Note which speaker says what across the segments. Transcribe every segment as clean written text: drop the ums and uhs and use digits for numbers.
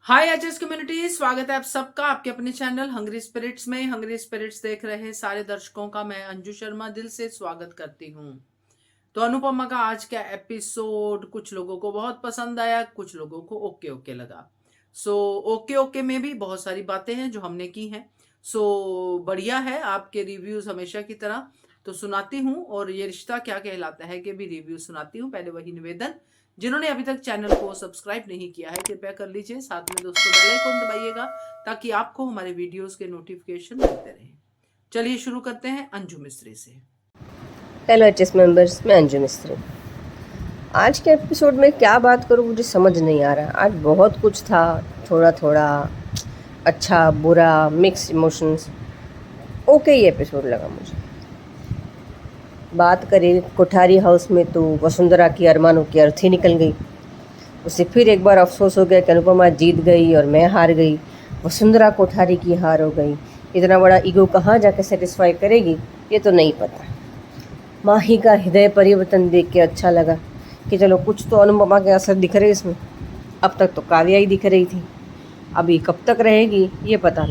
Speaker 1: हाय HS community, स्वागत है आप सबका आपके अपने चैनल हंग्री स्पिरिट्स में। हंग्री स्पिरिट्स देख रहे सारे दर्शकों का मैं अंजू शर्मा दिल से स्वागत करती हूँ। तो अनुपमा का आज का एपिसोड कुछ लोगों को बहुत पसंद आया, कुछ लोगों को ओके ओके लगा। ओके ओके में भी बहुत सारी बातें हैं जो हमने की हैं। बढ़िया है, आपके रिव्यूज हमेशा की तरह तो सुनाती हूँ। और ये रिश्ता क्या कहलाता है कि भी रिव्यू सुनाती हूँ। पहले वही निवेदन, जिन्होंने अभी तक चैनल को सब्सक्राइब नहीं किया है कृपया कर लीजिए, साथ में दोस्तों बेल आइकन दबाइएगा ताकि आपको हमारे वीडियोस के नोटिफिकेशन मिलते रहें। चलिए शुरू करते हैं अंजू मिस्त्री से।
Speaker 2: हेलो एचएस मेंबर्स, मैं अंजू मिस्त्री। आज के एपिसोड में क्या बात करूं मुझे समझ नहीं आ रहा। आज बहुत कुछ था, थोड़ा थोड़ा अच्छा बुरा मिक्स इमोशंस। ओके ही एपिसोड लगा मुझे। बात करें कोठारी हाउस में तो वसुंधरा की अरमानों की अर्थी निकल गई। उसे फिर एक बार अफसोस हो गया कि अनुपमा जीत गई और मैं हार गई। वसुंधरा कोठारी की हार हो गई। इतना बड़ा ईगो कहाँ जाकर सेटिस्फाई करेगी ये तो नहीं पता। माही का हृदय परिवर्तन देख के अच्छा लगा कि चलो कुछ तो अनुपमा के असर दिख रहे इसमें। अब तक तो काव्या ही दिख रही थी, अभी कब तक रहेगी ये पता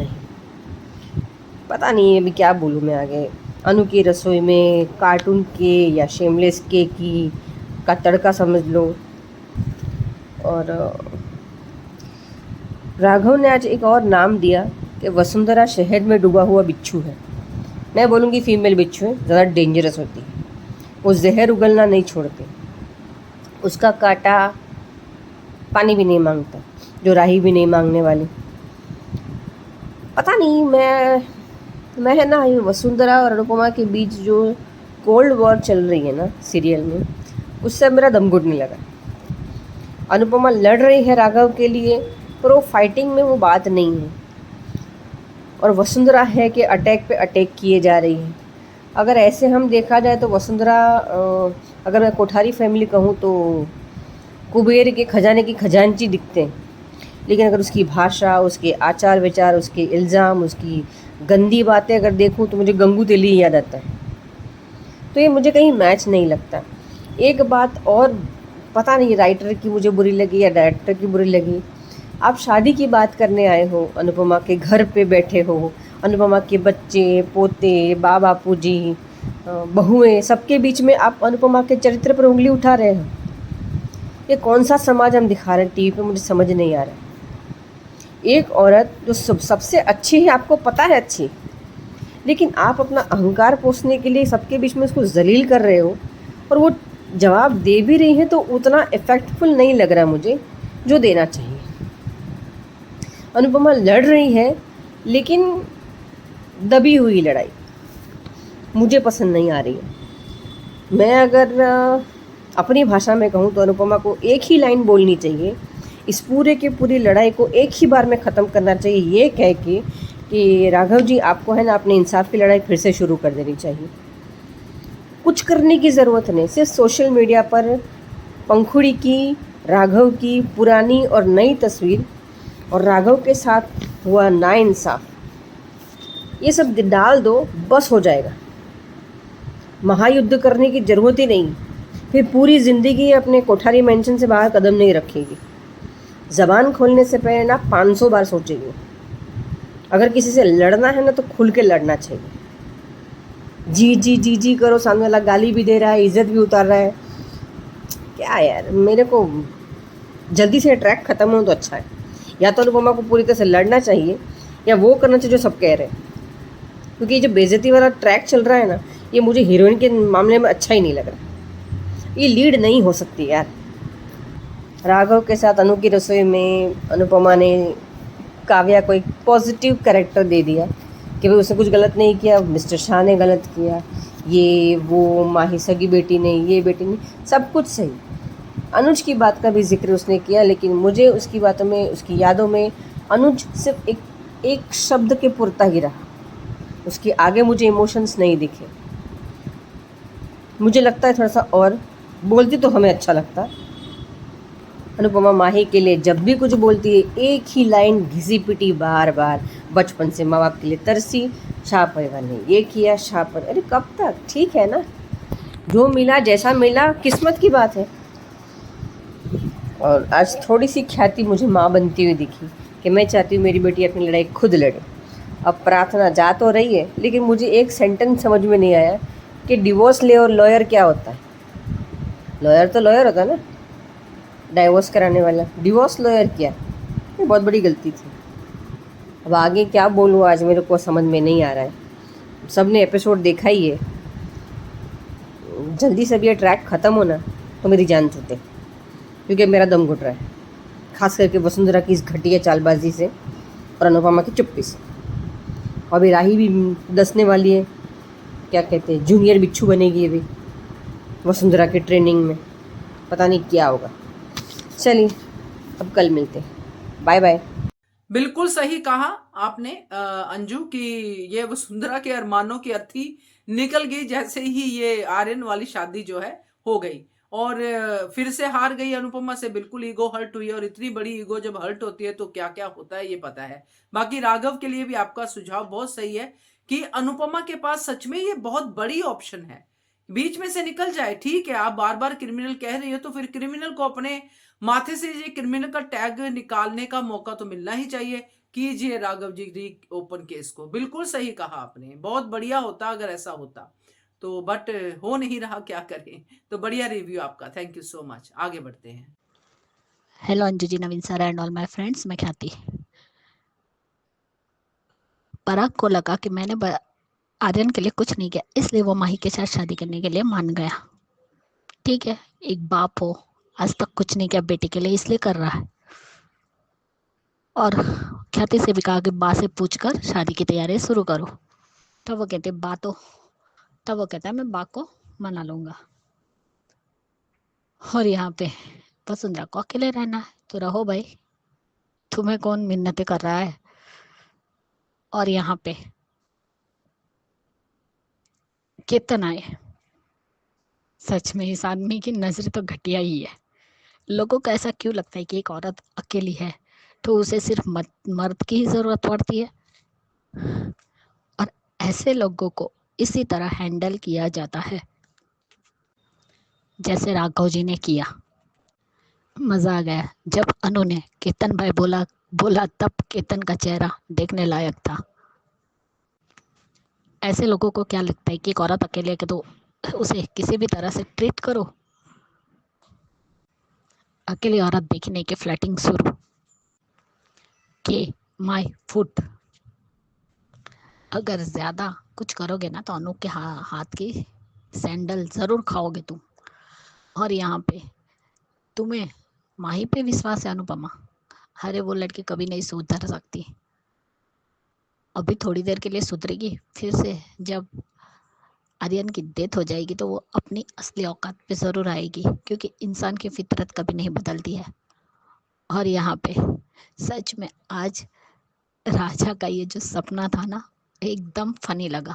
Speaker 2: नहीं अभी क्या बोलूँ मैं आगे। अनु की रसोई में कार्टून के या शेमलेस के की का तड़का समझ लो। और राघव ने आज एक और नाम दिया कि वसुंधरा शहद में डूबा हुआ बिच्छू है। मैं बोलूँगी फीमेल बिच्छू है, ज़्यादा डेंजरस होती है। वो जहर उगलना नहीं छोड़ते, उसका कांटा पानी भी नहीं मांगता, जो राही भी नहीं मांगने वाली। पता नहीं मैं है ना, ये वसुंधरा और अनुपमा के बीच जो कोल्ड वॉर चल रही है ना सीरियल में, उससे मेरा दम घुटने लगा। अनुपमा लड़ रही है राघव के लिए, पर वो फाइटिंग में वो बात नहीं है। और वसुंधरा है कि अटैक पे अटैक किए जा रही है। अगर ऐसे हम देखा जाए तो वसुंधरा, अगर मैं कोठारी फैमिली कहूँ तो कुबेर के खजाने की खजांची दिखते हैं, लेकिन अगर उसकी भाषा, उसके आचार विचार, उसके इल्ज़ाम, उसकी गंदी बातें अगर देखूँ तो मुझे गंगू तेली याद आता है। तो ये मुझे कहीं मैच नहीं लगता। एक बात और, पता नहीं राइटर की मुझे बुरी लगी या डायरेक्टर की बुरी लगी। आप शादी की बात करने आए हो, अनुपमा के घर पे बैठे हो, अनुपमा के बच्चे पोते बापू जी बहुएं सबके बीच में आप अनुपमा के चरित्र पर उंगली उठा रहे हो। ये कौन सा समाज हम दिखा रहे हैं टीवी पे, मुझे समझ नहीं आ रहा। एक औरत जो सबसे अच्छी है, आपको पता है अच्छी, लेकिन आप अपना अहंकार पोषने के लिए सबके बीच में उसको जलील कर रहे हो। और वो जवाब दे भी रही है तो उतना इफेक्टफुल नहीं लग रहा मुझे जो देना चाहिए। अनुपमा लड़ रही है, लेकिन दबी हुई लड़ाई मुझे पसंद नहीं आ रही है। मैं अगर अपनी भाषा में कहूँ तो अनुपमा को एक ही लाइन बोलनी चाहिए, इस पूरे के पूरी लड़ाई को एक ही बार में ख़त्म करना चाहिए, ये कह के कि राघव जी आपको है ना अपने इंसाफ की लड़ाई फिर से शुरू कर देनी चाहिए। कुछ करने की ज़रूरत नहीं, सिर्फ सोशल मीडिया पर पंखुड़ी की, राघव की पुरानी और नई तस्वीर और राघव के साथ हुआ नाइंसाफ, ये सब डाल दो, बस हो जाएगा। महायुद्ध करने की ज़रूरत ही नहीं, फिर पूरी ज़िंदगी अपने कोठारी मेंशन से बाहर कदम नहीं रखेगी। ज़बान खोलने से पहले ना 500 बार सोचेगी। अगर किसी से लड़ना है ना तो खुल के लड़ना चाहिए। जी जी जी जी करो, सामने वाला गाली भी दे रहा है, इज्जत भी उतार रहा है, क्या यार। मेरे को जल्दी से ट्रैक ख़त्म हो तो अच्छा है। या तो अनुपमा को पूरी तरह से लड़ना चाहिए या वो करना चाहिए जो सब कह रहे हैं, क्योंकि ये जो बेइज्जती वाला ट्रैक चल रहा है ना, ये मुझे हीरोइन के मामले में अच्छा ही नहीं लग रहा। ये लीड नहीं हो सकती यार। राघव के साथ अनु की रसोई में अनुपमा ने काव्या को एक पॉजिटिव कैरेक्टर दे दिया कि भाई उसने कुछ गलत नहीं किया, मिस्टर शाह ने गलत किया, ये वो माही सगी बेटी नहीं, ये बेटी नहीं, सब कुछ सही। अनुज की बात का भी जिक्र उसने किया, लेकिन मुझे उसकी बातों में, उसकी यादों में अनुज सिर्फ एक शब्द के पुरता ही रहा। उसके आगे मुझे इमोशंस नहीं दिखे। मुझे लगता है थोड़ा सा और बोलती तो हमें अच्छा लगता। अनुपमा माही के लिए जब भी कुछ बोलती है एक ही लाइन घिसी पिटी बार बार। बचपन से माँ बाप के लिए तरसी, शाह परिवार ने ये किया, शाह पर, अरे कब तक, ठीक है ना, जो मिला जैसा मिला किस्मत की बात है। और आज थोड़ी सी ख्याति मुझे माँ बनती हुई दिखी। कि मैं चाहती हूँ मेरी बेटी अपनी लड़ाई खुद लड़े। अब प्रार्थना जा तो रही है, लेकिन मुझे एक सेंटेंस समझ में नहीं आया कि डिवोर्स ले और लॉयर क्या होता है। लॉयर तो लॉयर होता है ना, डाइवोर्स कराने वाला। डिवोर्स लॉयर क्या, ये बहुत बड़ी गलती थी। अब आगे क्या बोलूँ, आज मेरे को समझ में नहीं आ रहा है। सब ने एपिसोड देखा ही है, जल्दी से अब ये ट्रैक ख़त्म होना तो मेरी जान छूटे, क्योंकि मेरा दम घुट रहा है, खास करके वसुंधरा की इस घटिया चालबाजी से और अनुपमा की चुप्पी से। अभी राही भी दसने वाली है, क्या कहते हैं, जूनियर बिच्छू बनेगी अभी वसुंधरा की ट्रेनिंग में। पता नहीं क्या होगा। चलिए अब कल मिलते हैं, बाय बाय।
Speaker 1: बिल्कुल सही कहा आपने अंजू कि ये वसुंधरा के अरमानों की अर्थी निकल गई जैसे ही ये आर्यन वाली शादी जो है हो गई, और फिर से हार गई अनुपमा से। बिल्कुल ईगो हर्ट हुई, और इतनी बड़ी ईगो जब हर्ट होती है तो क्या क्या होता है ये पता है। बाकी राघव के लिए भी आपका सुझाव बहुत सही है कि अनुपमा के पास सच में ये बहुत बड़ी ऑप्शन है, बीच में से निकल जाए। ठीक है, आप बार बार क्रिमिनल कह रही हो तो फिर क्रिमिनल को अपने माथे से ये क्रिमिनल का टैग निकालने का मौका तो मिलना ही चाहिए। कीजिए राघव जी री ओपन केस को। बिल्कुल सही कहा आपने, बहुत बढ़िया होता अगर ऐसा होता तो, बट हो नहीं रहा, क्या करें। तो बढ़िया रिव्यू आपका, थैंक यू सो मच। आगे बढ़ते हैं।
Speaker 3: Hello Anju ji, Naveen sir and all my friends, मैं ख्याति। पराग को लगा कि मैंने आर्यन के लिए कुछ नहीं किया, इसलिए वो माही के साथ शादी करने के लिए मान गया। ठीक है, एक बाप हो, आज तक कुछ नहीं किया बेटी के लिए, इसलिए कर रहा है। और ख्याति से भी कहा कि बा से पूछकर शादी की तैयारी शुरू करो। तब वो कहते बा तो, तब वो कहता है मैं बा को मना लूंगा। और यहाँ पे वसुंधरा को अकेले रहना है तो रहो भाई, तुम्हें कौन मिन्नतें कर रहा है। और यहाँ पे केतन आए, सच में इस आदमी की नजर तो घटिया ही है। लोगों को ऐसा क्यों लगता है कि एक औरत अकेली है तो उसे सिर्फ मर्द की ही जरूरत पड़ती है, और ऐसे लोगों को इसी तरह हैंडल किया जाता है जैसे राघव जी ने किया। मजा आ गया जब अनु ने केतन भाई बोला बोला तब केतन का चेहरा देखने लायक था। ऐसे लोगों को क्या लगता है कि एक औरत अकेले है तो उसे किसी भी तरह से ट्रीट करो। अकेली औरत देखने के फ्लैटिंग शुरू के माय फुट। अगर ज्यादा कुछ करोगे ना तो अनु के हाथ की सैंडल जरूर खाओगे तुम। और यहाँ पे तुम्हें माही पे विश्वास है अनुपमा, अरे वो लड़की कभी नहीं सुधर सकती। अभी थोड़ी देर के लिए सुधरेगी, फिर से जब आर्यन की डेथ हो जाएगी तो वो अपनी असली औकात पे जरूर आएगी, क्योंकि इंसान की फितरत कभी नहीं बदलती है। और यहाँ पे सच में आज राजा का ये जो सपना था ना, एकदम फनी लगा।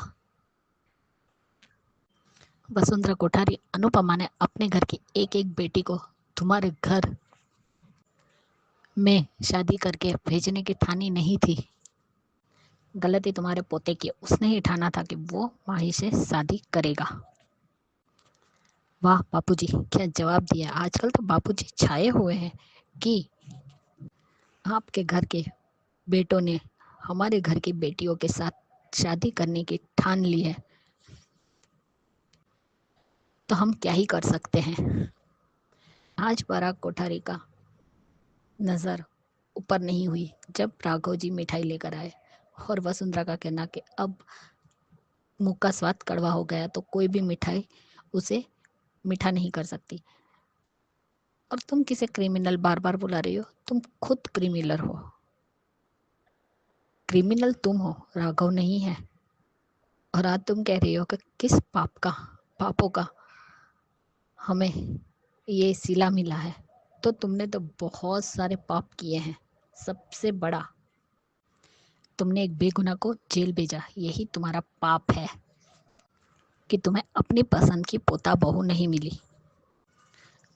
Speaker 3: वसुंधरा कोठारी अनुपमा ने अपने घर की एक एक बेटी को तुम्हारे घर में शादी करके भेजने की ठानी नहीं थी। गलती तुम्हारे पोते की, उसने ही ठाना था कि वो माही से शादी करेगा। वाह बापूजी, क्या जवाब दिया। आजकल तो बापूजी छाए हुए हैं कि आपके घर के बेटों ने हमारे घर की बेटियों के साथ शादी करने की ठान ली है, तो हम क्या ही कर सकते हैं। आज पराग कोठारी का नजर ऊपर नहीं हुई जब राघव जी मिठाई लेकर आए, और वसुंधरा का कहना कि अब मुंह का स्वाद कड़वा हो गया तो कोई भी मिठाई उसे मीठा नहीं कर सकती। और तुम किसे क्रिमिनल बार बार बुला रही हो, तुम खुद क्रिमिनल हो। क्रिमिनल तुम हो, राघव नहीं है। और आज तुम कह रही हो कि किस पापों का हमें ये सिला मिला है, तो तुमने तो बहुत सारे पाप किए हैं। सबसे बड़ा, तुमने एक बेगुनाह को जेल भेजा, यही तुम्हारा पाप है कि तुम्हें अपनी पसंद की पोता बहू नहीं मिली।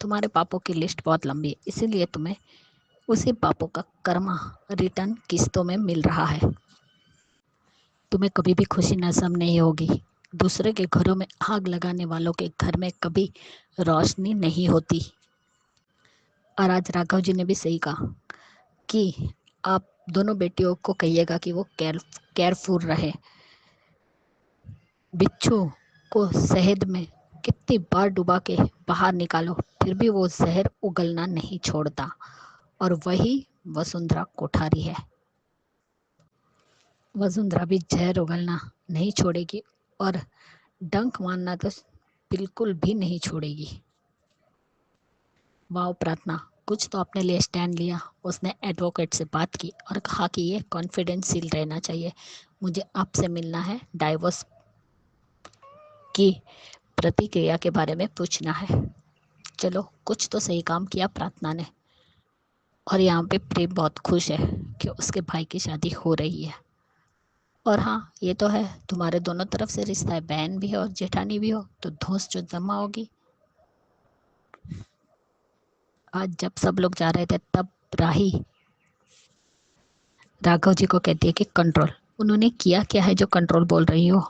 Speaker 3: तुम्हारे पापों की लिस्ट बहुत लंबी है, इसीलिए तुम्हें उसी पापों का कर्मा रिटर्न किस्तों में मिल रहा है। तुम्हें कभी भी खुशी नसीब नहीं होगी। दूसरे के घरों में आग लगाने वालों के घर में कभी रोशनी नहीं होती। और आज राघव जी ने भी सही कहा कि आप दोनों बेटियों को कहिएगा कि वो केयरफुल रहे। बिच्छू को शहद में कितनी बार डुबा के बाहर निकालो फिर भी वो जहर उगलना नहीं छोड़ता, और वही वसुंधरा कोठारी है। वसुंधरा भी जहर उगलना नहीं छोड़ेगी और डंक मारना तो बिल्कुल भी नहीं छोड़ेगी। वाह प्रार्थना, कुछ तो अपने लिए स्टैंड लिया। उसने एडवोकेट से बात की और कहा कि ये कॉन्फिडेंशियल रहना चाहिए, मुझे आपसे मिलना है, डाइवोर्स की प्रतिक्रिया के बारे में पूछना है। चलो, कुछ तो सही काम किया प्रार्थना ने। और यहाँ पे प्रेम बहुत खुश है कि उसके भाई की शादी हो रही है। और हाँ, ये तो है, तुम्हारे दोनों तरफ से रिश्ता है, बहन भी है और जेठानी भी हो, तो धौंस जो जमा होगी। आज जब सब लोग जा रहे थे तब राही राघव जी को कहती है कि कंट्रोल। उन्होंने किया क्या है जो कंट्रोल बोल रही हो?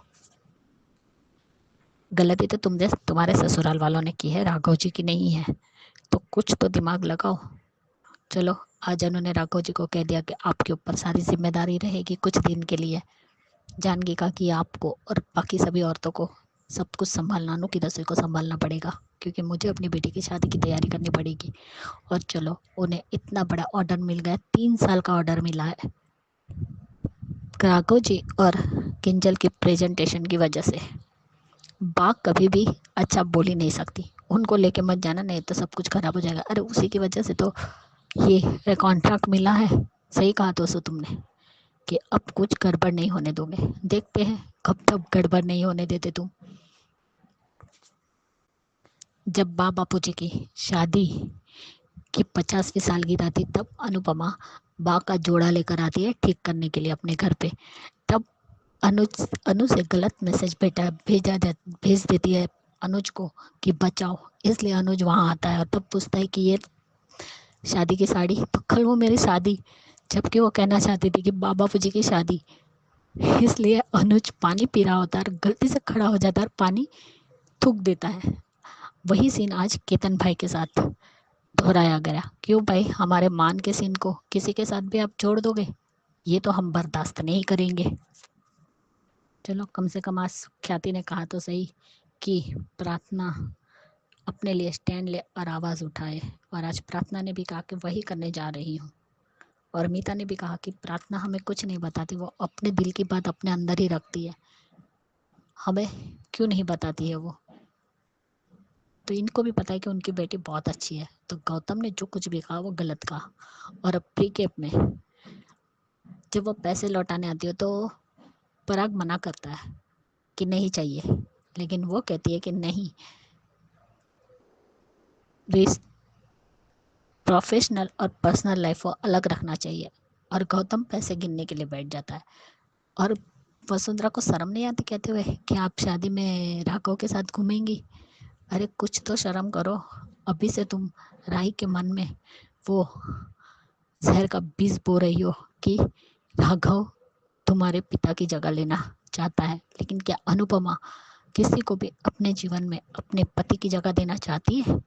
Speaker 3: गलती तो तुम्हारे ससुराल वालों ने की है, राघव जी की नहीं है, तो कुछ तो दिमाग लगाओ। चलो, आज उन्होंने राघव जी को कह दिया कि आपके ऊपर सारी जिम्मेदारी रहेगी कुछ दिन के लिए। जानकी का कि आपको और बाकी सभी औरतों को सब कुछ संभालना, अनु की रसोई को संभालना पड़ेगा, क्योंकि मुझे अपनी बेटी की शादी की तैयारी करनी पड़ेगी। और चलो, उन्हें इतना बड़ा ऑर्डर मिल गया, 3 साल का ऑर्डर मिला है राघव जी और किंजल की प्रेजेंटेशन की वजह से। बाग कभी भी अच्छा बोल ही नहीं सकती, उनको लेके मत जाना, नहीं तो सब कुछ खराब हो जाएगा। अरे उसी की वजह से तो ये कॉन्ट्रैक्ट मिला है। सही कहा दोस्तों तुमने कि अब कुछ गड़बड़ नहीं होने दोगे। देखते हैं कब तक गड़बड़ नहीं होने देते तुम। जब बापू जी की शादी की 50वीं सालगिरह थी, तब अनुपमा बा का जोड़ा लेकर आती है ठीक करने के लिए अपने घर पे। तब अनु से गलत मैसेज भेज देती है अनुज को कि बचाओ, इसलिए अनुज वहाँ आता है और तब पूछता है कि ये शादी की साड़ी, तो कल वो मेरी शादी, जबकि वो कहना चाहती थी कि बापू जी की शादी। इसलिए अनुज पानी पी रहा होता है और गलती से खड़ा हो जाता है और पानी थूक देता है। वही सीन आज केतन भाई के साथ दोहराया गया। क्यों भाई, हमारे मान के सीन को किसी के साथ भी आप जोड़ दोगे? ये तो हम बर्दाश्त नहीं करेंगे। चलो, कम से कम आज ख्याति ने कहा तो सही कि प्रार्थना अपने लिए स्टैंड ले और आवाज़ उठाए। और आज प्रार्थना ने भी कहा कि वही करने जा रही हूँ। और मीता ने भी कहा कि प्रार्थना हमें कुछ नहीं बताती, वो अपने दिल की बात अपने अंदर ही रखती है, हमें क्यों नहीं बताती है वो। तो इनको भी पता है कि उनकी बेटी बहुत अच्छी है। तो गौतम ने जो कुछ भी कहा वो गलत कहा। और अब प्रीकेप में जब वो पैसे लौटाने आती हो तो पराग मना करता है कि नहीं चाहिए, लेकिन वो कहती है कि नहीं, प्रोफेशनल और पर्सनल लाइफ को अलग रखना चाहिए। और गौतम पैसे गिनने के लिए बैठ जाता है। और वसुंधरा को शर्म नहीं आती कहते हुए कि आप शादी में राघव के साथ घूमेंगी? अरे कुछ तो शर्म करो, अभी से तुम राही के मन में वो जहर का बीज बो रही हो कि राघव तुम्हारे पिता की जगह लेना चाहता है। लेकिन क्या अनुपमा किसी को भी अपने जीवन में अपने पति की जगह देना चाहती है?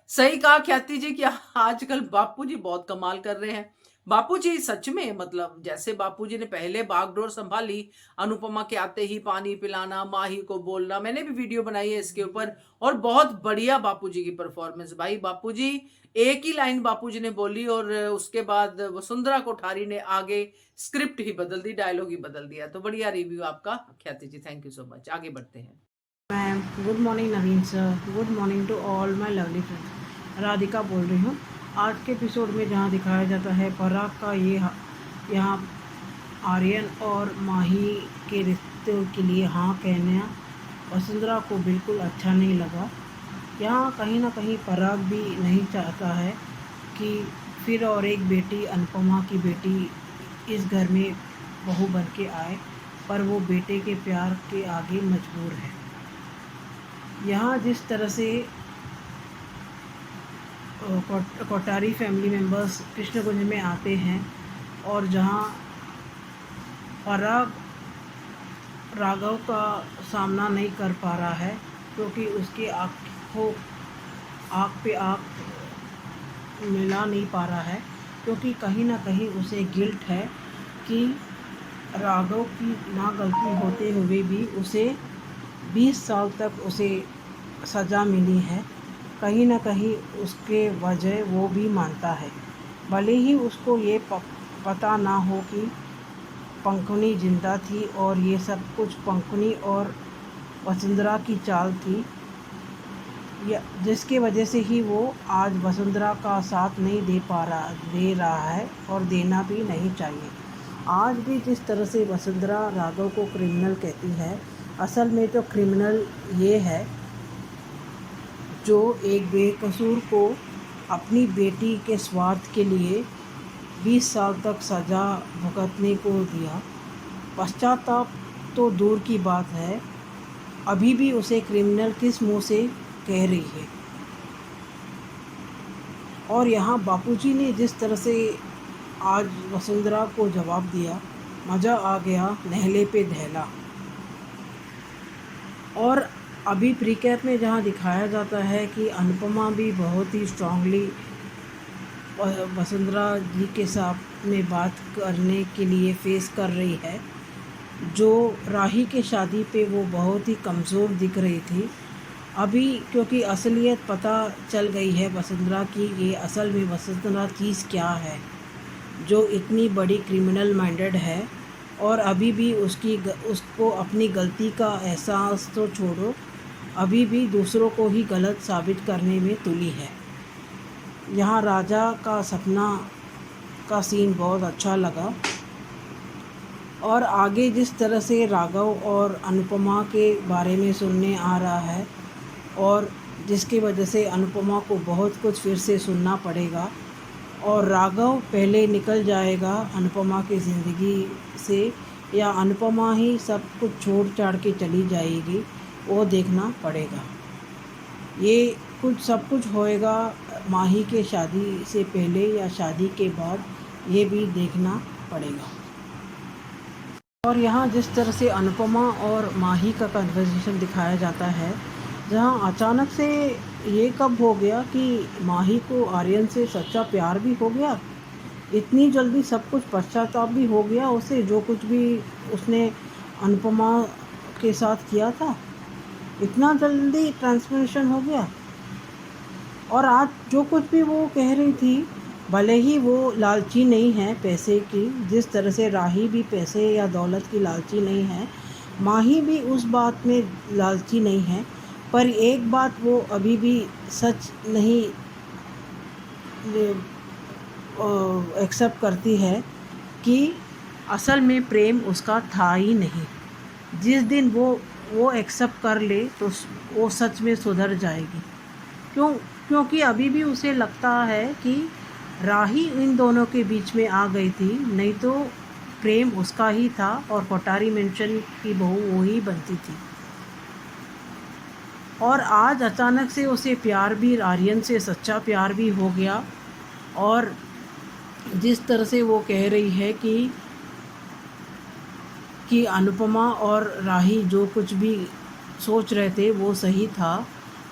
Speaker 1: सही कहा ख्याति जी कि आजकल बापूजी बहुत कमाल कर रहे हैं। बापूजी सच में, मतलब जैसे बापूजी ने पहले बागडोर संभाली, अनुपमा के आते ही पानी पिलाना, माही को बोलना, मैंने भी वीडियो बनाई है इसके ऊपर, और बहुत बढ़िया बापूजी की परफॉर्मेंस। भाई बापूजी एक ही लाइन बापूजी ने बोली और उसके बाद वसुंधरा कोठारी ने आगे स्क्रिप्ट ही बदल दी, डायलॉग ही बदल दिया। तो बढ़िया रिव्यू आपका Khyati ji, thank you so much. आगे बढ़ते हैं।
Speaker 4: Ma'am, good morning Naveen sir, good morning to all my lovely friends. Radhika बोल रही हूँ। आज के एपिसोड में जहाँ दिखाया जाता है पराग का यहाँ आर्यन और माही के रिश्ते के लिए हाँ कहना वसुंधरा को बिल्कुल अच्छा नहीं लगा। यहाँ कहीं ना कहीं पराग भी नहीं चाहता है कि फिर और एक बेटी, अनुपमा की बेटी, इस घर में बहू बन के आए, पर वो बेटे के प्यार के आगे मजबूर है। यहाँ जिस तरह से कोठारी फैमिली मेंबर्स कृष्णकुंज में आते हैं और जहाँ पराग राघव का सामना नहीं कर पा रहा है क्योंकि उसकी आँख पे आँख मिला नहीं पा रहा है, क्योंकि कहीं ना कहीं उसे गिल्ट है कि राघव की ना गलती होते हुए भी उसे 20 साल तक उसे सज़ा मिली है। कहीं ना कहीं उसके वजह वो भी मानता है, भले ही उसको ये पता ना हो कि पंखुनी जिंदा थी और ये सब कुछ पंखुनी और वसुंधरा की चाल थी, या जिसके वजह से ही वो आज वसुंधरा का साथ नहीं दे रहा है और देना भी नहीं चाहिए। आज भी जिस तरह से वसुंधरा राघव को क्रिमिनल कहती है, असल में तो क्रिमिनल ये है जो एक बेकसूर को अपनी बेटी के स्वार्थ के लिए 20 साल तक सज़ा भुगतने को दिया। पश्चाताप तो दूर की बात है, अभी भी उसे क्रिमिनल किस मुंह से कह रही है। और यहाँ बापूजी ने जिस तरह से आज वसुंधरा को जवाब दिया, मज़ा आ गया, नहले पे दहला। और अभी प्रीकैप में जहाँ दिखाया जाता है कि अनुपमा भी बहुत ही स्ट्रांगली वसुंधरा जी के साथ में बात करने के लिए फेस कर रही है, जो राही के शादी पे वो बहुत ही कमज़ोर दिख रही थी। अभी क्योंकि असलियत पता चल गई है वसुंधरा की, ये असल में वसुंधरा चीज़ क्या है जो इतनी बड़ी क्रिमिनल माइंडेड है, और अभी भी उसको अपनी गलती का एहसास तो छोड़ो, अभी भी दूसरों को ही गलत साबित करने में तुली है। यहाँ राजा का सपना का सीन बहुत अच्छा लगा। और आगे जिस तरह से राघव और अनुपमा के बारे में सुनने आ रहा है, और जिसकी वजह से अनुपमा को बहुत कुछ फिर से सुनना पड़ेगा, और राघव पहले निकल जाएगा अनुपमा की ज़िंदगी से, या अनुपमा ही सब कुछ छोड़ छाड़ के चली जाएगी, वो देखना पड़ेगा। ये सब कुछ होएगा माही के शादी से पहले या शादी के बाद, ये भी देखना पड़ेगा। और यहाँ जिस तरह से अनुपमा और माही का कन्वर्सेशन दिखाया जाता है, जहाँ अचानक से ये कब हो गया कि माही को आर्यन से सच्चा प्यार भी हो गया, इतनी जल्दी सब कुछ पश्चाताप भी हो गया उसे, जो कुछ भी उसने अनुपमा के साथ किया था, इतना जल्दी ट्रांसफॉर्मेशन हो गया। और आज जो कुछ भी वो कह रही थी, भले ही वो लालची नहीं है पैसे की, जिस तरह से राही भी पैसे या दौलत की लालची नहीं है, माही भी उस बात में लालची नहीं है, पर एक बात वो अभी भी सच नहीं एक्सेप्ट करती है कि असल में प्रेम उसका था ही नहीं। जिस दिन वो एक्सेप्ट कर ले तो वो सच में सुधर जाएगी। क्योंकि अभी भी उसे लगता है कि राही इन दोनों के बीच में आ गई थी, नहीं तो प्रेम उसका ही था और कोठारी मेंशन की बहू वो ही बनती थी। और आज अचानक से उसे प्यार भी आर्यन से सच्चा प्यार भी हो गया। और जिस तरह से वो कह रही है कि अनुपमा और राही जो कुछ भी सोच रहे थे वो सही था,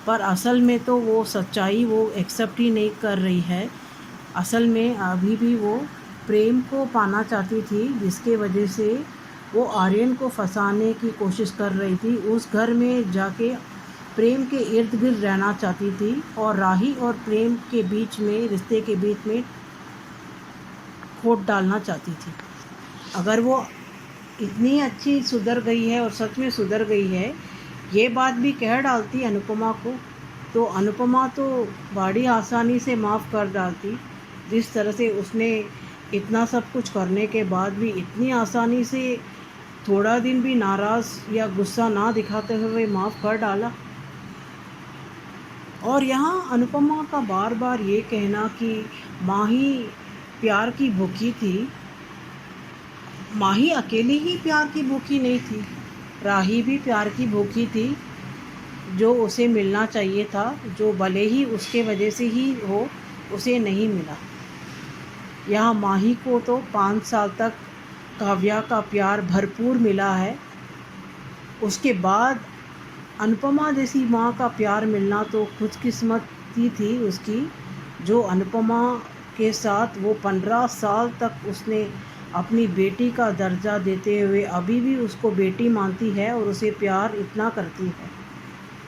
Speaker 4: पर असल में तो वो सच्चाई वो एक्सेप्ट ही नहीं कर रही है। असल में अभी भी वो प्रेम को पाना चाहती थी, जिसके वजह से वो आर्यन को फंसाने की कोशिश कर रही थी। उस घर में जाके प्रेम के इर्द गिर्द रहना चाहती थी, और राही और प्रेम के बीच में, रिश्ते के बीच में खोट डालना चाहती थी। अगर वो इतनी अच्छी सुधर गई है और सच में सुधर गई है, ये बात भी कह डालती अनुपमा को, तो अनुपमा तो बड़ी आसानी से माफ़ कर डालती। जिस तरह से उसने इतना सब कुछ करने के बाद भी इतनी आसानी से थोड़ा दिन भी नाराज़ या गुस्सा ना दिखाते हुए माफ़ कर डाला। और यहाँ अनुपमा का बार बार ये कहना कि माही प्यार की भूखी थी, माही अकेली ही प्यार की भूखी नहीं थी, राही भी प्यार की भूखी थी, जो उसे मिलना चाहिए था, जो भले ही उसके वजह से ही हो, उसे नहीं मिला। यहाँ माही को तो 5 साल तक काव्या का प्यार भरपूर मिला है, उसके बाद अनुपमा जैसी माँ का प्यार मिलना तो खुशकिस्मती थी उसकी, जो अनुपमा के साथ वो 15 साल तक उसने अपनी बेटी का दर्जा देते हुए अभी भी उसको बेटी मानती है और उसे प्यार इतना करती है,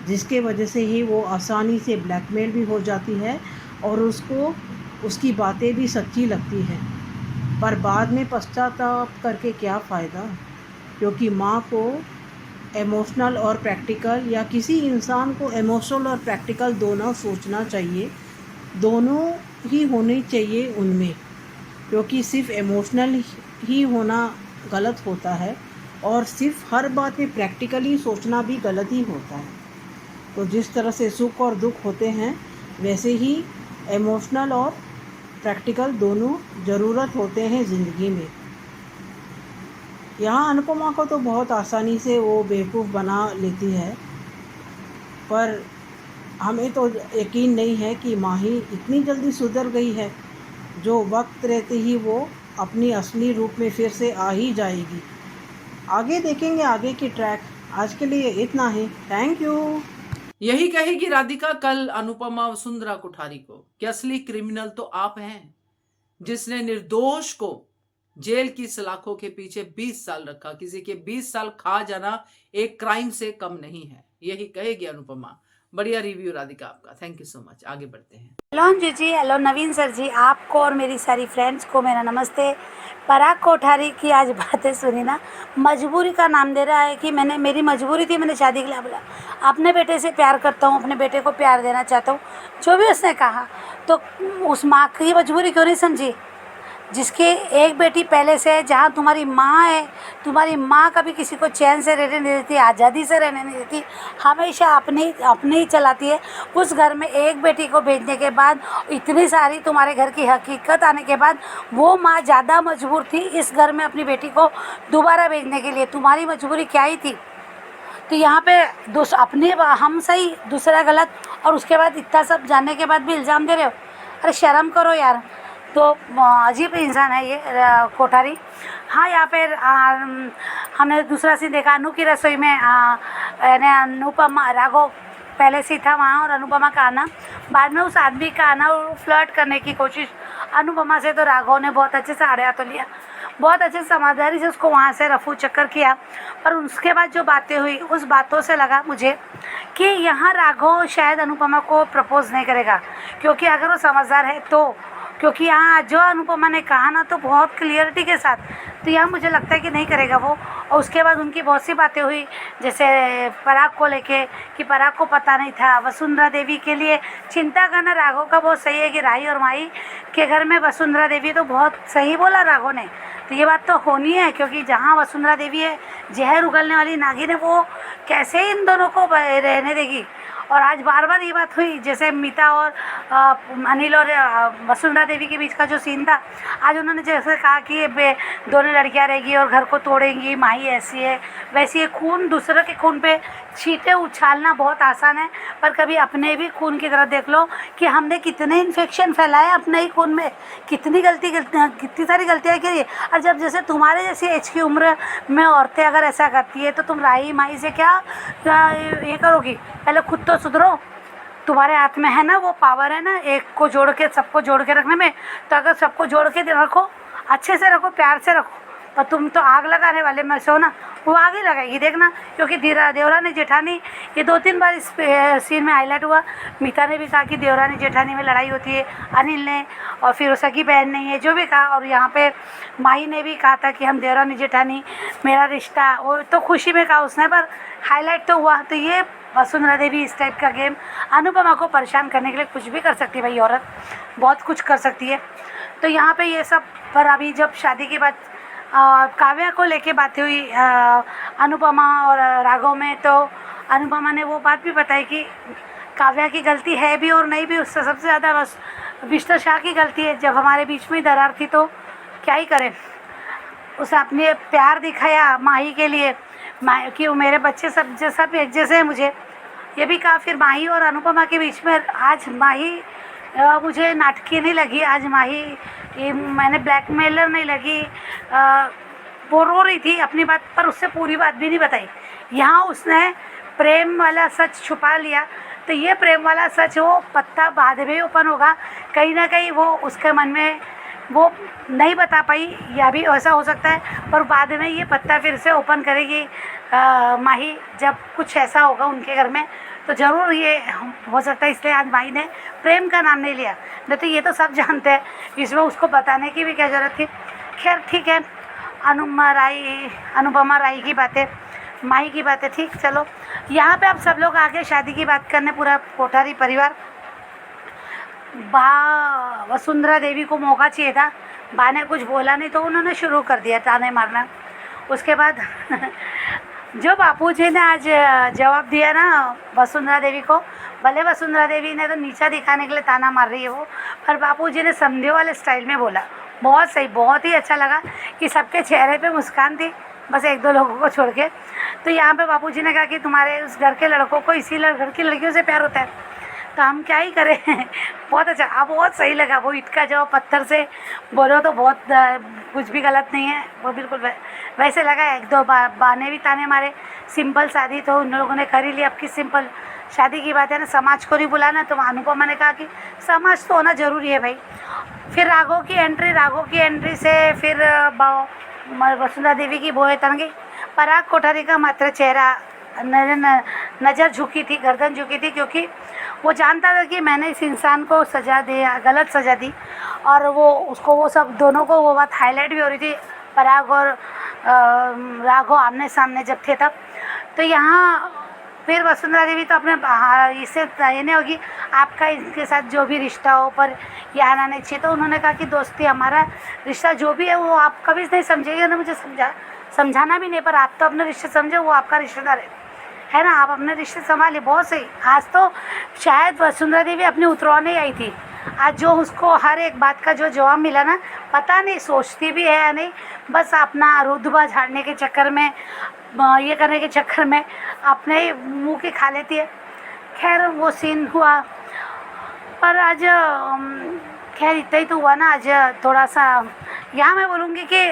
Speaker 4: जिसके वजह से ही वो आसानी से ब्लैकमेल भी हो जाती है और उसको उसकी बातें भी सच्ची लगती हैं। पर बाद में पश्चाताप करके क्या फ़ायदा, क्योंकि माँ को इमोशनल और प्रैक्टिकल, या किसी इंसान को इमोशनल और प्रैक्टिकल दोनों सोचना चाहिए, दोनों ही होने चाहिए उनमें, क्योंकि सिर्फ इमोशनल ही होना गलत होता है और सिर्फ हर बात में प्रैक्टिकली सोचना भी गलत ही होता है। तो जिस तरह से सुख और दुख होते हैं वैसे ही इमोशनल और प्रैक्टिकल दोनों ज़रूरत होते हैं ज़िंदगी में। यहाँ अनुपमा को तो बहुत आसानी से वो बेवकूफ़ बना लेती है, पर हमें तो यकीन नहीं है कि माही इतनी जल्दी सुधर गई है, जो वक्त रहते ही वो अपनी असली रूप में फिर से आ ही जाएगी। आगे देखेंगे आगे की ट्रैक। आज के लिए इतना ही। Thank you.
Speaker 1: यही कहेगी राधिका कल अनुपमा वसुंधरा कोठारी को कि असली क्रिमिनल तो आप हैं, जिसने निर्दोष को जेल की सलाखों के पीछे 20 साल रखा। किसी के 20 साल खा जाना एक क्राइम से कम नहीं है, यही कहेगी अनुपमा। बढ़िया रिव्यू राधिका आपका, थैंक यू सो मच। आगे बढ़ते हैं।
Speaker 5: हेलो अंजू जी, हेलो नवीन सर जी, आपको और मेरी सारी फ्रेंड्स को मेरा नमस्ते। पराग कोठारी की आज बातें सुनी ना, मजबूरी का नाम दे रहा है कि मेरी मजबूरी थी, मैंने शादी के लिए बोला। अपने बेटे से प्यार करता हूँ, अपने बेटे को प्यार देना चाहता हूँ, जो भी उसने कहा, तो उस माँ की मजबूरी क्यों नहीं समझी? जिसके एक बेटी पहले से है, जहाँ तुम्हारी माँ है, तुम्हारी माँ कभी किसी को चैन से रहने नहीं देती, आज़ादी से रहने नहीं देती, हमेशा अपने ही चलाती है। उस घर में एक बेटी को भेजने के बाद, इतनी सारी तुम्हारे घर की हकीकत आने के बाद, वो माँ ज़्यादा मजबूर थी इस घर में अपनी बेटी को दोबारा भेजने के लिए। तुम्हारी मजबूरी क्या ही थी? तो यहाँ पे अपने हम सही, दूसरा गलत, और उसके बाद इतना सब जानने के बाद भी इल्ज़ाम दे रहे हो। अरे शर्म करो यार। तो अजीब इंसान है ये कोठारी। हाँ, यहाँ पे हमने दूसरा सीन देखा, अनु की रसोई में यानी अनुपमा, राघव पहले से था वहाँ, और अनुपमा का आना, बाद में उस आदमी का आना और फ्लर्ट करने की कोशिश अनुपमा से, तो राघव ने बहुत अच्छे से आड़े तो लिया, बहुत अच्छे समझदारी से उसको वहाँ से रफू चक्कर किया। पर उसके बाद जो बातें हुई, उस बातों से लगा मुझे कि यहाँ राघव शायद अनुपमा को प्रपोज नहीं करेगा, क्योंकि अगर वो समझदार है तो, क्योंकि यहाँ जो अनुपमा ने कहा ना, तो बहुत क्लियरिटी के साथ, तो यहाँ मुझे लगता है कि नहीं करेगा वो। और उसके बाद उनकी बहुत सी बातें हुई, जैसे पराग को लेके, कि पराग को पता नहीं था वसुंधरा देवी के लिए चिंता करना। राघव का बहुत सही है कि राही और माही के घर में वसुंधरा देवी, तो बहुत सही बोला राघव ने, तो ये बात तो होनी है, क्योंकि जहाँ वसुंधरा देवी है, जहर उगलने वाली नागिन है, वो कैसे इन दोनों को रहने देगी। और आज बार बार ये बात हुई, जैसे मीता और अनिल और वसुंधरा देवी के बीच का जो सीन था, आज उन्होंने जैसे कहा कि ये दोनों लड़कियां रहेगी और घर को तोड़ेंगी, माही ऐसी है वैसी है। खून, दूसरे के खून पे छींटे उछालना बहुत आसान है, पर कभी अपने भी खून की तरह देख लो कि हमने कितने इन्फेक्शन फैलाए अपने ही खून में, कितनी सारी गलतियाँ की। और जब जैसे तुम्हारे जैसी एज की उम्र में औरतें अगर ऐसा करती है, तो तुम राही माही से क्या ये करोगी? पहले खुद तो सुधरो। तुम्हारे हाथ में है ना वो पावर, है ना एक को जोड़ के सबको जोड़ के रखने में। तो अगर सबको जोड़ के रखो, अच्छे से रखो, प्यार से रखो, और तुम तो आग लगाने वाले में से हो ना, वो आग ही लगाएगी देखना। क्योंकि देवरानी जेठानी, ये 2-3 बार इस सीन में हाईलाइट हुआ। मीता ने भी कहा कि देवरानी जेठानी में लड़ाई होती है, अनिल ने, और फिर सगी बहन ने, ये जो भी कहा, और यहाँ पे माही ने भी कहा था कि हम देवरानी जेठानी, मेरा रिश्ता, वो तो खुशी में कहा उसने, पर हाईलाइट तो हुआ। तो ये वसुंधरा देवी इस टाइप का गेम अनुपमा को परेशान करने के लिए कुछ भी कर सकती है भाई, औरत बहुत कुछ कर सकती है। तो यहाँ पे ये सब, पर अभी जब शादी के बाद काव्या को लेके बातें हुई अनुपमा और राघव में, तो अनुपमा ने वो बात भी बताई कि काव्या की गलती है भी और नहीं भी, उससे सबसे ज़्यादा बस विष्णु शाह की गलती है। जब हमारे बीच में दरार थी तो क्या ही करें, उसे अपने प्यार दिखाया माही के लिए, कि वो मेरे बच्चे सब एक जैसे हैं मुझे, ये भी कहा। फिर माही और अनुपमा के बीच में आज माही मुझे नाटकीय नहीं लगी, आज माही ये मैंने ब्लैकमेलर नहीं लगी। वो रो रही थी अपनी बात, पर उससे पूरी बात भी नहीं बताई। यहाँ उसने प्रेम वाला सच छुपा लिया, तो ये प्रेम वाला सच वो पत्ता बाद में ही ओपन होगा, कहीं ना कहीं वो उसके मन में वो नहीं बता पाई, या भी ऐसा हो सकता है, पर बाद में ये पत्ता फिर से ओपन करेगी माही, जब कुछ ऐसा होगा उनके घर में तो ज़रूर ये हो सकता है। इसलिए आज माही ने प्रेम का नाम नहीं लिया, नहीं तो ये तो सब जानते हैं, इसमें उसको बताने की भी क्या ज़रूरत थी। खैर ठीक है, अनुपमा राय की बातें, माही की बातें, ठीक। चलो यहाँ पे आप सब लोग आगे शादी की बात करने, पूरा कोठारी परिवार। बा वसुंधरा देवी को मौका चाहिए था, बा ने कुछ बोला नहीं तो उन्होंने शुरू कर दिया ताने मारना। उसके बाद जो बापूजी ने आज जवाब दिया ना वसुंधरा देवी को, भले वसुंधरा देवी ने तो नीचा दिखाने के लिए ताना मार रही है वो, पर बापूजी ने समझे वाले स्टाइल में बोला, बहुत सही, बहुत ही अच्छा लगा कि सबके चेहरे पे मुस्कान थी, बस एक दो लोगों को छोड़ के। तो यहाँ पे बापूजी ने कहा कि तुम्हारे उस घर के लड़कों को इसी घर की लड़कियों से प्यार होता है, तो हम क्या ही करें। बहुत अच्छा, अब बहुत सही लगा वो ईंट का जवाब पत्थर से बोलो तो बहुत कुछ भी गलत नहीं है, वो बिल्कुल वैसे लगा। एक दो बा ने भी ताने मारे, सिंपल शादी तो उन लोगों ने कर ही ली, अब की सिंपल शादी की बात है ना, समाज को नहीं बुलाना। तो अनुपमा ने कहा कि समाज तो होना ज़रूरी है भाई। फिर राघव की एंट्री से फिर वसुंधरा देवी की बोहे तन गई। पराग कोठारी का मात्र चेहरा नज़र झुकी थी, गर्दन झुकी थी, क्योंकि वो जानता था कि मैंने इस इंसान को सज़ा दी, गलत सज़ा दी, और वो उसको वो सब दोनों को वो बात हाईलाइट भी हो रही थी, पराग और राघव आमने सामने जब थे तब। तो यहाँ फिर वसुंधरा देवी तो अपने इससे ये नहीं होगी आपका इनके साथ जो भी रिश्ता हो, पर ये आना नहीं चाहिए। तो उन्होंने कहा कि दोस्ती, हमारा रिश्ता जो भी है वो आप कभी नहीं समझेंगे ना, मुझे समझाना भी नहीं, पर आप तो अपने रिश्ते समझो, वो आपका रिश्तेदार है ना, आप अपने रिश्ते संभालिए। बहुत सही। आज तो शायद वसुंधरा देवी अपनी उतरवाने आई थी, आज जो उसको हर एक बात का जो जवाब मिला ना, पता नहीं सोचती भी है या नहीं, बस अपना रुतबा झाड़ने के चक्कर में, ये करने के चक्कर में अपने ही मुंह की खा लेती है। खैर वो सीन हुआ, पर आज खैर इतना ही तो हुआ ना। आज थोड़ा सा यहाँ मैं बोलूँगी कि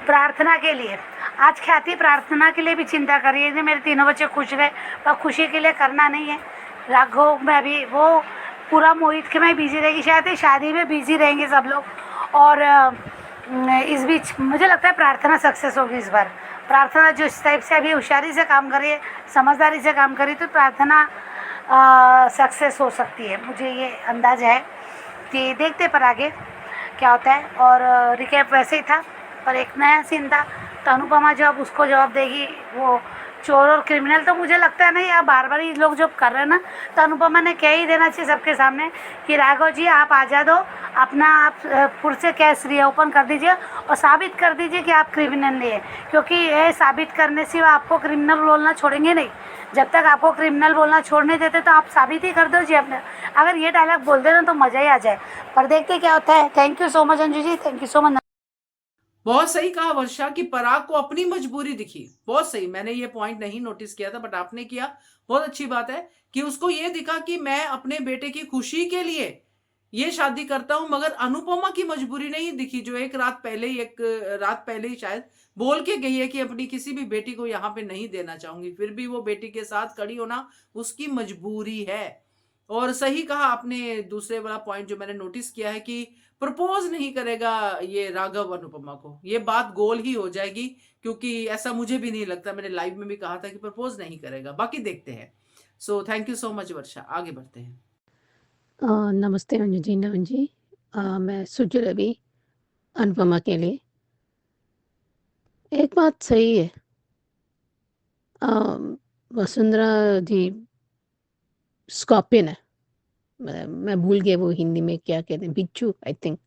Speaker 5: प्रार्थना के लिए, आज ख्याति प्रार्थना के लिए भी चिंता कर रही है। मेरे तीनों बच्चे खुश रहे, पर खुशी के लिए करना नहीं है। राघव में भी वो पूरा मोहित के में बिजी रहेगी, शायद शादी में बिजी रहेंगे सब लोग। और इस बीच मुझे लगता है प्रार्थना सक्सेस होगी इस बार। प्रार्थना जो इस टाइप से अभी होशियारी से काम कर रही है, समझदारी से काम कर रही है, तो प्रार्थना सक्सेस हो सकती है, मुझे ये अंदाज़ है। कि देखते पर आगे क्या होता है। और रिकैप वैसे ही था, पर एक नया सीन था। तो अनुपमा जब उसको जवाब देगी वो चोर और क्रिमिनल, तो मुझे लगता है ना यार बार बार ये लोग जब कर रहे हैं ना, तो अनुपमा ने कह ही देना चाहिए सबके सामने कि राघव जी आप आज़ाद हो, अपना आप फिर से केस ओपन कर दीजिए और साबित कर दीजिए कि आप क्रिमिनल नहीं है, क्योंकि ये साबित करने से वो आपको क्रिमिनल बोलना छोड़ेंगे नहीं। जब तक आपको क्रिमिनल बोलना छोड़ने देते तो आप साबित ही कर दो जी अपने। अगर ये डायलॉग बोल देना तो मज़ा ही आ जाए, पर देखते क्या होता है। Thank you so much Anju ji, thank you so much.
Speaker 1: बहुत सही कहा वर्षा कि पराग को अपनी मजबूरी दिखी। बहुत सही, मैंने ये पॉइंट नहीं नोटिस किया था, बट आपने किया। बहुत अच्छी बात है कि उसको ये दिखा कि मैं अपने बेटे की खुशी के लिए ये शादी करता हूं, मगर अनुपमा की मजबूरी नहीं दिखी, जो एक रात पहले ही शायद बोल के गई है कि अपनी किसी भी बेटी को यहाँ पे नहीं देना चाहूंगी, फिर भी वो बेटी के साथ खड़ी होना उसकी मजबूरी है। और सही कहा आपने। दूसरे वाला पॉइंट जो मैंने नोटिस किया है कि प्रपोज नहीं करेगा ये राघव अनुपमा को, ये बात गोल ही हो जाएगी, क्योंकि ऐसा मुझे भी नहीं लगता। मैंने लाइव में भी कहा था कि प्रपोज नहीं करेगा, बाकी देखते हैं। So thank you so much Varsha, आगे बढ़ते हैं।
Speaker 3: नमस्ते अंजू जी, नवन जी। मैं सुजू रवि अनुपमा के लिए। एक बात सही है, वसुंधरा जी स्कॉर्पियन है। मैं भूल गया वो हिंदी में क्या कहते हैं, बिच्छू आई थिंक।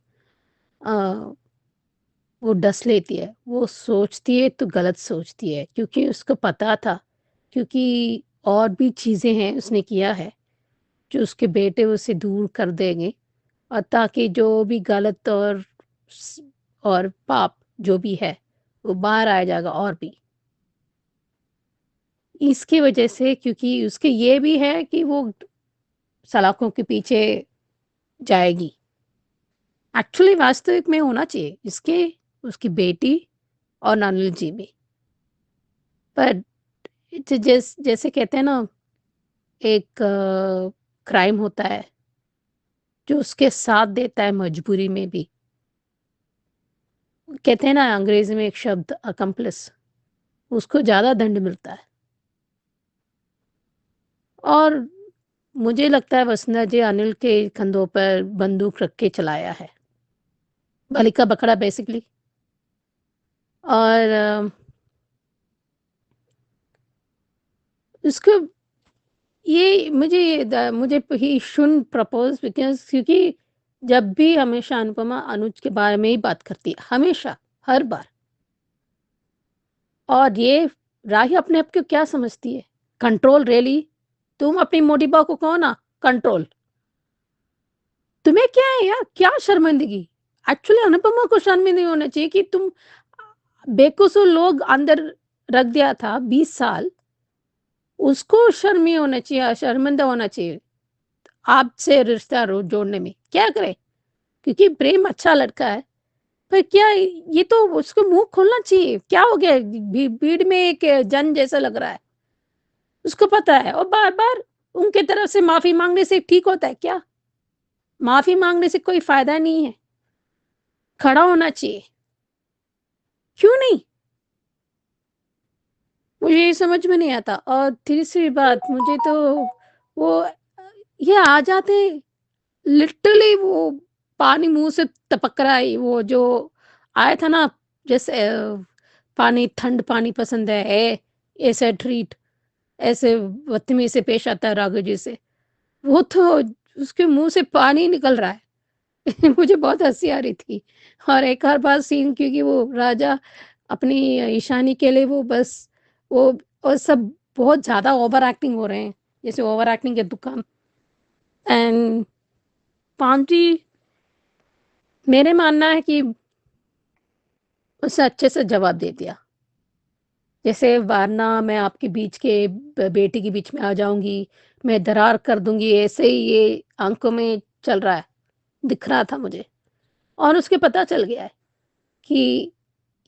Speaker 3: वो डस लेती है, वो सोचती है तो गलत सोचती है, क्योंकि उसको पता था, क्योंकि और भी चीज़ें हैं उसने किया है जो उसके बेटे उसे दूर कर देंगे, और ताकि जो भी गलत और पाप जो भी है वो बाहर आ जाएगा। और भी इसकी वजह से, क्योंकि उसके ये भी है कि वो सलाखों के पीछे जाएगी। एक्चुअली वास्तविक में होना चाहिए इसके, उसकी बेटी और नानुल जी भी। पर जैसे कहते हैं ना एक क्राइम होता है जो उसके साथ देता है मजबूरी में भी। कहते हैं ना अंग्रेजी में एक शब्द अकम्प्लिस, उसको ज़्यादा दंड मिलता है। और मुझे लगता है वसुंधरा जी अनिल के कंधों पर बंदूक रख के चलाया है, बालिका बकरा बेसिकली। और उसको ये मुझे ही शुड प्रपोज बिकॉज क्योंकि जब भी हमेशा अनुपमा अनुज के बारे में ही बात करती है, हमेशा, हर बार। और ये राही अपने आप को क्या समझती है? Control really? तुम अपनी मोटी बहू को कहो ना कंट्रोल। तुम्हें क्या है यार, क्या शर्मिंदगी? एक्चुअली अनुपमा को शर्मिंदगी होना चाहिए कि तुम बेकसूर लोग अंदर रख दिया था 20 साल, उसको शर्मी होना चाहिए, शर्मिंदा होना चाहिए आपसे रिश्ता जोड़ने में। क्या करे? क्योंकि प्रेम अच्छा लड़का है, पर क्या ये तो उसको मुंह खोलना चाहिए। क्या हो गया? भीड़ में एक जन जैसा लग रहा है, उसको पता है। और बार बार उनके तरफ से माफी मांगने से ठीक होता है क्या? माफी मांगने से कोई फायदा नहीं है, खड़ा होना चाहिए। क्यों नहीं? मुझे ये समझ में नहीं आता। और तीसरी बात, मुझे तो वो ये आ जाते लिटरली, वो पानी मुंह से टपक रहा है, वो जो आया था ना, जैसे पानी, ठंड पानी पसंद है, ऐसे ट्रीट, ऐसे बदतमीजी से पेश आता है राघव जी से, वो तो उसके मुंह से पानी निकल रहा है। मुझे बहुत हंसी आ रही थी। और एक हर बार सीन, क्योंकि वो राजा अपनी ईशानी के लिए वो बस वो, और सब बहुत ज्यादा ओवर एक्टिंग हो रहे हैं, जैसे ओवर एक्टिंग के दुकान। एंड पांची, मेरे मानना है कि उसे अच्छे से जवाब दे दिया, जैसे वारना मैं आपके बीच के बेटी के बीच में आ जाऊंगी, मैं दरार कर दूंगी, ऐसे ही ये आंखों में चल रहा है, दिख रहा था मुझे। और उसके पता चल गया है कि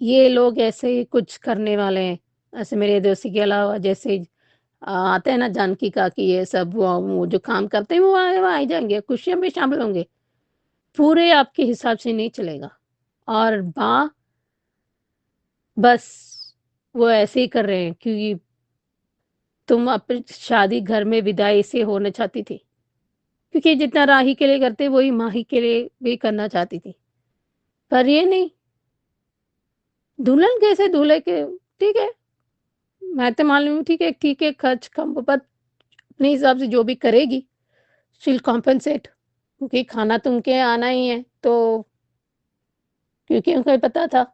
Speaker 3: ये लोग ऐसे ही कुछ करने वाले हैं। ऐसे मेरे दोस्ती के अलावा जैसे आते हैं ना जानकी का, कि ये सब वो जो काम करते हैं वो आ ही जाएंगे, खुशियां में शामिल होंगे। पूरे आपके हिसाब से नहीं चलेगा। और माँ बस वो ऐसे ही कर रहे हैं क्योंकि तुम अपनी शादी घर में विदाई से होना चाहती थी, क्योंकि जितना राही के लिए करते वही माही के लिए भी करना चाहती थी। पर ये नहीं, दुल्हन कैसे दूल्हे के, ठीक है, मैं तो मान लूँ ठीक है, खर्च कम पर अपने हिसाब से जो भी करेगी शील कॉम्पेंसेट, क्योंकि खाना तो उनके आना ही है। तो क्योंकि उनको पता था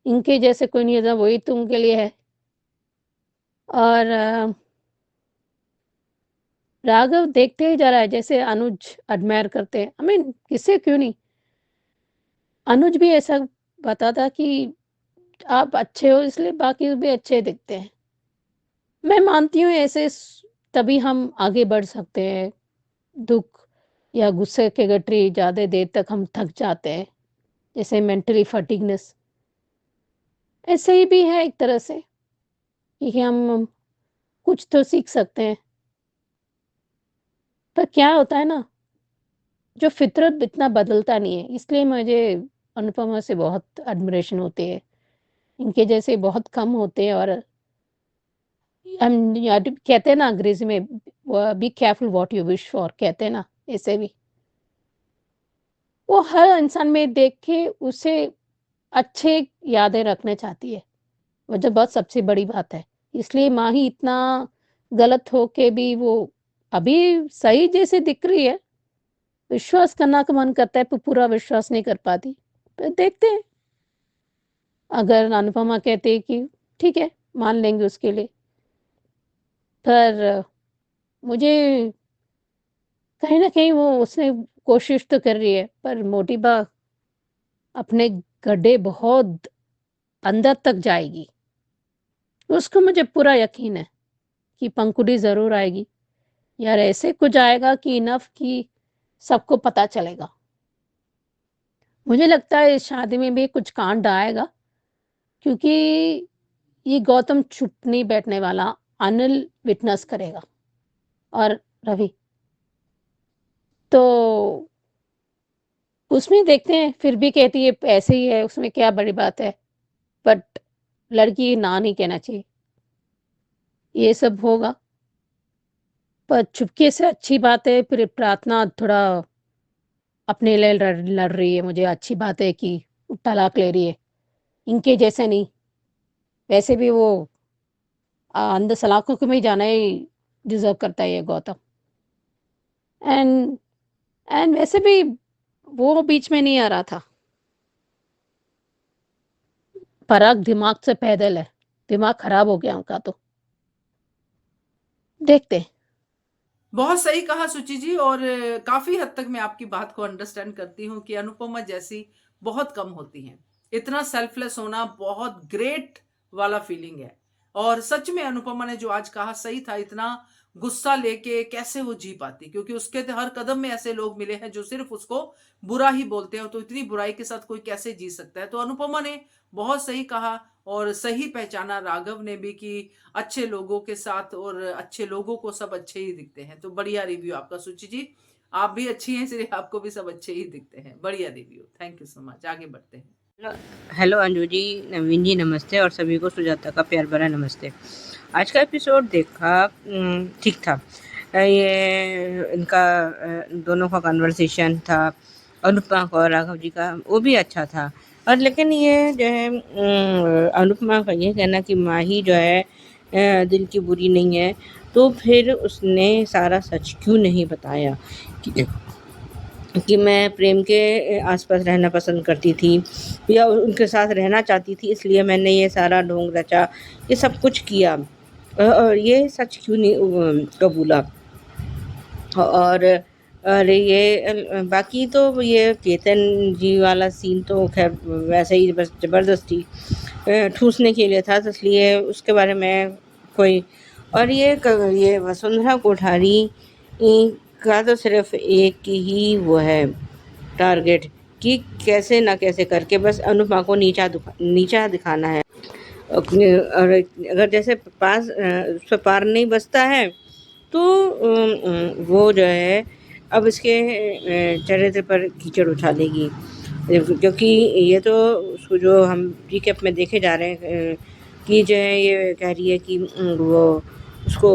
Speaker 3: इनके जैसे कोई नहीं था, वही तो उनके लिए है। और राघव देखते ही जा रहा है जैसे अनुज एडमायर करते हैं। आई मीन किससे क्यों नहीं, अनुज भी ऐसा बताता कि आप अच्छे हो इसलिए बाकी भी अच्छे दिखते हैं। मैं मानती हूँ ऐसे तभी हम आगे बढ़ सकते हैं। दुख या गुस्से के गठरी ज़्यादा देर तक हम थक जाते हैं, जैसे मेंटली फटीगनेस, ऐसे ही भी है एक तरह से कि हम कुछ तो सीख सकते हैं। पर क्या होता है ना, जो फितरत इतना बदलता नहीं है, इसलिए मुझे अनुपमा से बहुत एडमिरेशन होती है। इनके जैसे बहुत कम होते हैं। और हम कहते हैं ना अंग्रेजी में, be careful what you wish for, कहते हैं ना, ऐसे भी वो हर इंसान में देख के उसे अच्छे यादें रखना चाहती है, वो जो बहुत सबसे बड़ी बात है। इसलिए माँ ही इतना गलत हो के भी वो अभी सही जैसे दिख रही है, विश्वास करना का मन करता है पर पूरा विश्वास नहीं कर पाती। पर देखते हैं, अगर अनुपमा कहते हैं कि ठीक है मान लेंगे उसके लिए। पर मुझे कहीं ना कहीं वो उसने कोशिश तो कर रही है, पर मोटी बा अपने गड्ढे बहुत अंदर तक जाएगी। उसको मुझे पूरा यकीन है कि पंकुड़ी जरूर आएगी, यार ऐसे कुछ आएगा कि इनफ कि सबको पता चलेगा। मुझे लगता है इस शादी में भी कुछ कांड आएगा, क्योंकि ये गौतम चुप नहीं बैठने वाला, अनिल विटनेस करेगा।
Speaker 6: और रवि, तो उसमें देखते हैं, फिर भी कहती है ऐसे ही है, उसमें क्या बड़ी बात है, बट लड़की ना नहीं कहना चाहिए। ये सब होगा, पर चुपके से अच्छी बात है। फिर प्रार्थना थोड़ा अपने लिए लड़ रही है, मुझे अच्छी बात है कि तलाक ले रही है, इनके जैसे नहीं। वैसे भी वो अंध सलाखों में ही जाना ही डिजर्व करता है ये गौतम। एंड एंड वैसे भी वो बीच में नहीं आ रहा था। पराग दिमाग से पैदल है, दिमाग खराब हो गया उनका। तो देखते हैं।
Speaker 1: बहुत सही कहा सुचि जी, और काफी हद तक मैं आपकी बात को अंडरस्टैंड करती हूँ कि अनुपमा जैसी बहुत कम होती हैं। इतना सेल्फलेस होना बहुत ग्रेट वाला फीलिंग है। और सच में अनुपमा ने जो आज कहा सही था, इतना गुस्सा लेके कैसे वो जी पाती, क्योंकि उसके हर कदम में ऐसे लोग मिले हैं जो सिर्फ उसको बुरा ही बोलते हैं, तो इतनी बुराई के साथ कोई कैसे जी सकता है। तो अनुपमा ने बहुत सही कहा और सही पहचाना राघव ने भी कि अच्छे लोगों के साथ और अच्छे लोगों को सब अच्छे ही दिखते हैं। तो बढ़िया रिव्यू आपका सुचि जी, आप भी अच्छी हैं इसलिए आपको भी सब अच्छे ही दिखते हैं। बढ़िया review, thank you so much. आगे बढ़ते हैं।
Speaker 7: हेलो अंजू जी, नवीन जी नमस्ते, और सभी को सुजाता का प्यार भरा नमस्ते। आज का एपिसोड देखा, ठीक था। ये इनका दोनों का कन्वर्सेशन था, अनुपमा का और राघव जी का, वो भी अच्छा था। और लेकिन ये जो है अनुपमा का ये कहना कि माही जो है दिल की बुरी नहीं है, तो फिर उसने सारा सच क्यों नहीं बताया कि मैं प्रेम के आसपास रहना पसंद करती थी या उनके साथ रहना चाहती थी, इसलिए मैंने ये सारा ढोंग रचा, ये सब कुछ किया, और ये सच क्यों नहीं कबूला। और ये बाकी तो ये केतन जी वाला सीन तो खैर वैसे ही बस ज़बरदस्ती ठूसने के लिए था, तो इसलिए उसके बारे में कोई। और ये वसुंधरा कोठारी का तो सिर्फ एक ही वो है टारगेट कि कैसे ना कैसे करके बस अनुपमा को नीचा दिखाना है। और अगर जैसे पास उस पर पार नहीं बचता है तो वो जो है अब इसके चरित्र पर कीचड़ उछालेगी, क्योंकि ये तो उसको जो हम रिकैप में देखे जा रहे हैं कि जो है ये कह रही है कि वो उसको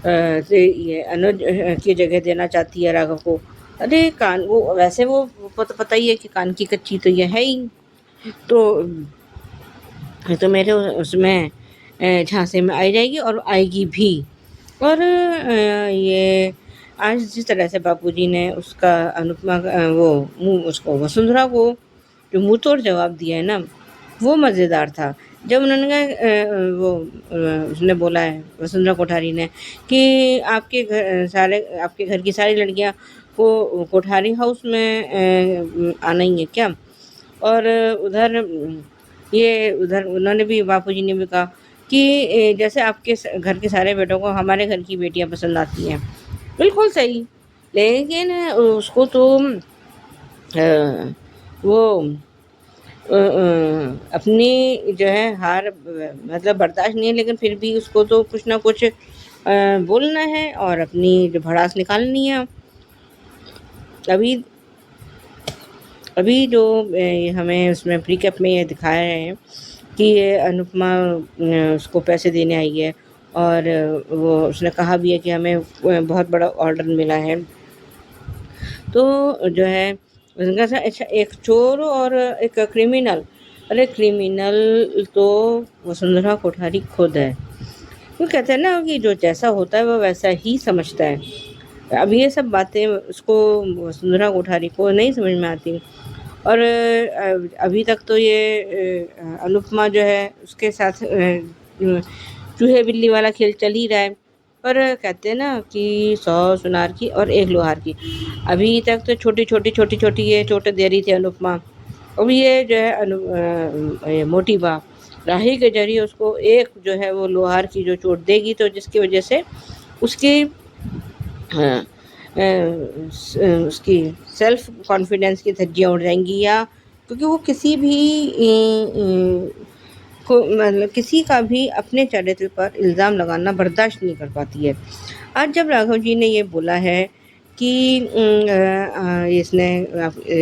Speaker 7: ये अनुज की जगह देना चाहती है राघव को। अरे कान वो वैसे वो पता ही है कि कान की कच्ची तो ये है ही, तो मेरे उसमें झांसे में आई जाएगी और आएगी भी। और ये आज जिस तरह से बापूजी ने उसका अनुपमा वो उसको वसुंधरा को जो मुँह तोड़ जवाब दिया है ना, वो मज़ेदार था। जब उन्होंने उसने बोला है वसुंधरा कोठारी ने कि आपके घर की सारी लड़कियां को कोठारी हाउस में आना ही है क्या। और उधर उन्होंने भी, बापूजी ने भी कहा कि जैसे आपके घर के सारे बेटों को हमारे घर की बेटियां पसंद आती हैं। बिल्कुल सही, लेकिन उसको तो वो अपनी जो है हार मतलब बर्दाश्त नहीं है, लेकिन फिर भी उसको तो कुछ ना कुछ बोलना है और अपनी जो भड़ास निकालनी है। अभी जो हमें उसमें प्रीकैप में ये दिखाया है कि ये अनुपमा उसको पैसे देने आई है, और वो उसने कहा भी है कि हमें बहुत बड़ा ऑर्डर मिला है। तो जो है उनका सा अच्छा एक चोर और एक क्रिमिनल, अरे क्रिमिनल तो वसुंधरा कोठारी खुद है। वो कहते हैं ना कि जो जैसा होता है वो वैसा ही समझता है। अब ये सब बातें उसको वसुंधरा कोठारी को नहीं समझ में आती। और अभी तक तो ये अनुपमा जो है उसके साथ चूहे बिल्ली वाला खेल चल ही रहा है। पर कहते हैं ना कि 100 सुनार की और 1 लोहार की। अभी तक तो छोटी छोटी ये चोटें दे रही थी अनुपमा। अब ये जो है मोटी बा राही के जरिए उसको एक जो है वो लोहार की जो चोट देगी, तो जिसकी वजह से उसकी उसकी सेल्फ कॉन्फिडेंस की धज्जियाँ उड़ जाएंगी, या क्योंकि वो किसी भी को मतलब किसी का भी अपने चरित्र पर इल्ज़ाम लगाना बर्दाश्त नहीं कर पाती है। आज जब राघव जी ने ये बोला है कि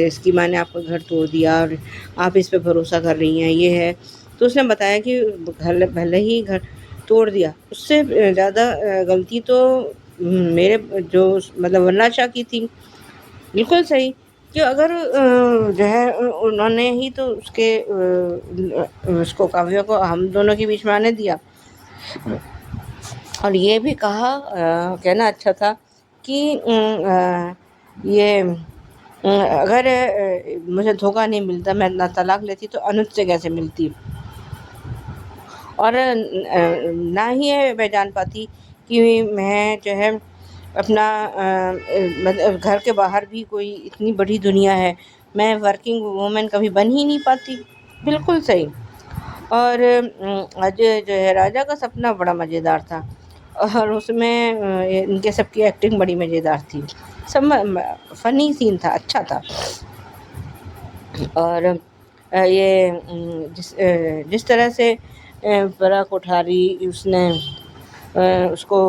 Speaker 7: इसकी माँ ने आपका घर तोड़ दिया और आप इस पे भरोसा कर रही हैं, ये है, तो उसने बताया कि भले ही घर तोड़ दिया, उससे ज़्यादा गलती तो मेरे जो मतलब वरना शाह की थी। बिल्कुल सही कि अगर जो है उन्होंने ही तो उसको काव्य को हम दोनों के बीच में आने दिया और ये भी कहा, कहना अच्छा था कि अगर मुझे धोखा नहीं मिलता, मैं ना तलाक लेती तो अनुज से कैसे मिलती, और ना ही मैं जान पाती कि मैं जो है अपना मतलब घर के बाहर भी कोई इतनी बड़ी दुनिया है, मैं वर्किंग वूमेन कभी बन ही नहीं पाती। बिल्कुल सही। और आज जो है राजा का सपना बड़ा मज़ेदार था और उसमें इनके सबकी एक्टिंग बड़ी मज़ेदार थी, सब फनी सीन था, अच्छा था। और जिस तरह से पराग कोठारी उसने उसको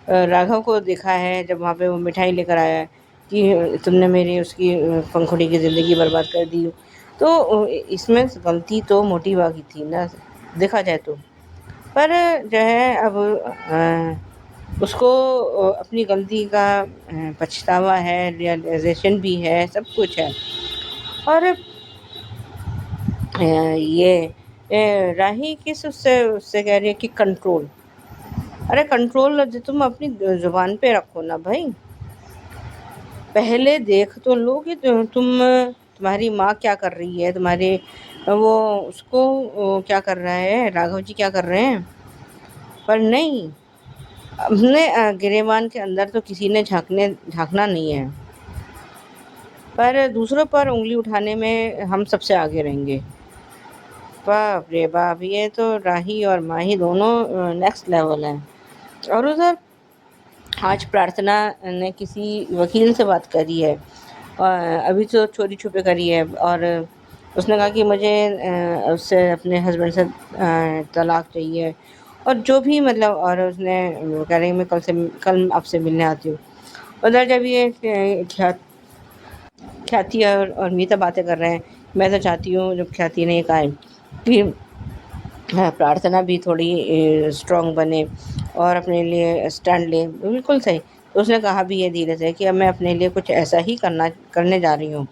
Speaker 7: राघव को देखा है जब वहाँ पे वो मिठाई लेकर आया है कि तुमने मेरी उसकी पंखुड़ी की ज़िंदगी बर्बाद कर दी, तो इसमें गलती तो मोटी बात की थी ना, देखा जाए तो। पर जो है अब उसको अपनी गलती का पछतावा है, रियलाइजेशन भी है, सब कुछ है। और राही किस उससे कह रही है कि कंट्रोल, अरे कंट्रोल तुम अपनी ज़ुबान पे रखो ना भाई, पहले देख तो लो कि तुम्हारी माँ क्या कर रही है, तुम्हारे वो उसको क्या कर रहा है, राघव जी क्या कर रहे हैं। पर नहीं, अपने गिरेबान के अंदर तो किसी ने झांकना नहीं है, पर दूसरों पर उंगली उठाने में हम सबसे आगे रहेंगे। बाप रे बाप, ये तो राही और माही दोनों नेक्स्ट लेवल है। और उधर आज प्रार्थना ने किसी वकील से बात करी है, अभी तो चोरी छुपे करी है, और उसने कहा कि मुझे उससे अपने हस्बैंड से तलाक चाहिए और जो भी मतलब, और उसने कह रही मैं कल आपसे मिलने आती हूँ। उधर जब ये ख्याति और मीता बातें कर रहे हैं, मैं तो चाहती हूँ जब ख्याति ने कहा है कि प्रार्थना भी थोड़ी स्ट्रॉन्ग बने और अपने लिए स्टैंड ले, बिल्कुल सही। तो उसने कहा भी है धीरे से कि अब मैं अपने लिए कुछ ऐसा ही करने जा रही हूँ।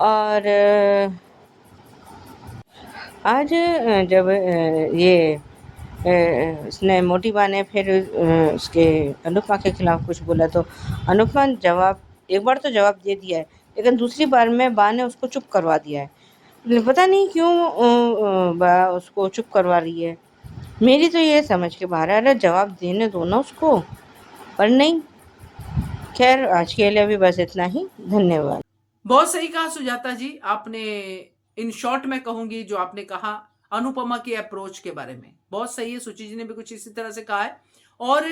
Speaker 7: और आज जब ये उसने मोटी माँ ने फिर उसके अनुपमा के खिलाफ कुछ बोला तो अनुपमा एक बार तो जवाब दे दिया है, लेकिन दूसरी बार में बा ने उसको चुप करवा दिया है। पता नहीं क्यों बा उसको चुप करवा रही है, मेरी तो ये समझ के बाहर है। अरे जवाब देने दो ना उसको, पर नहीं। खैर आज के लिए अभी बस इतना ही, धन्यवाद।
Speaker 1: बहुत सही कहा सुजाता जी आपने। इन शॉर्ट में कहूंगी जो आपने कहा अनुपमा की अप्रोच के बारे में, बहुत सही है। सुचि जी ने भी कुछ इसी तरह से कहा है और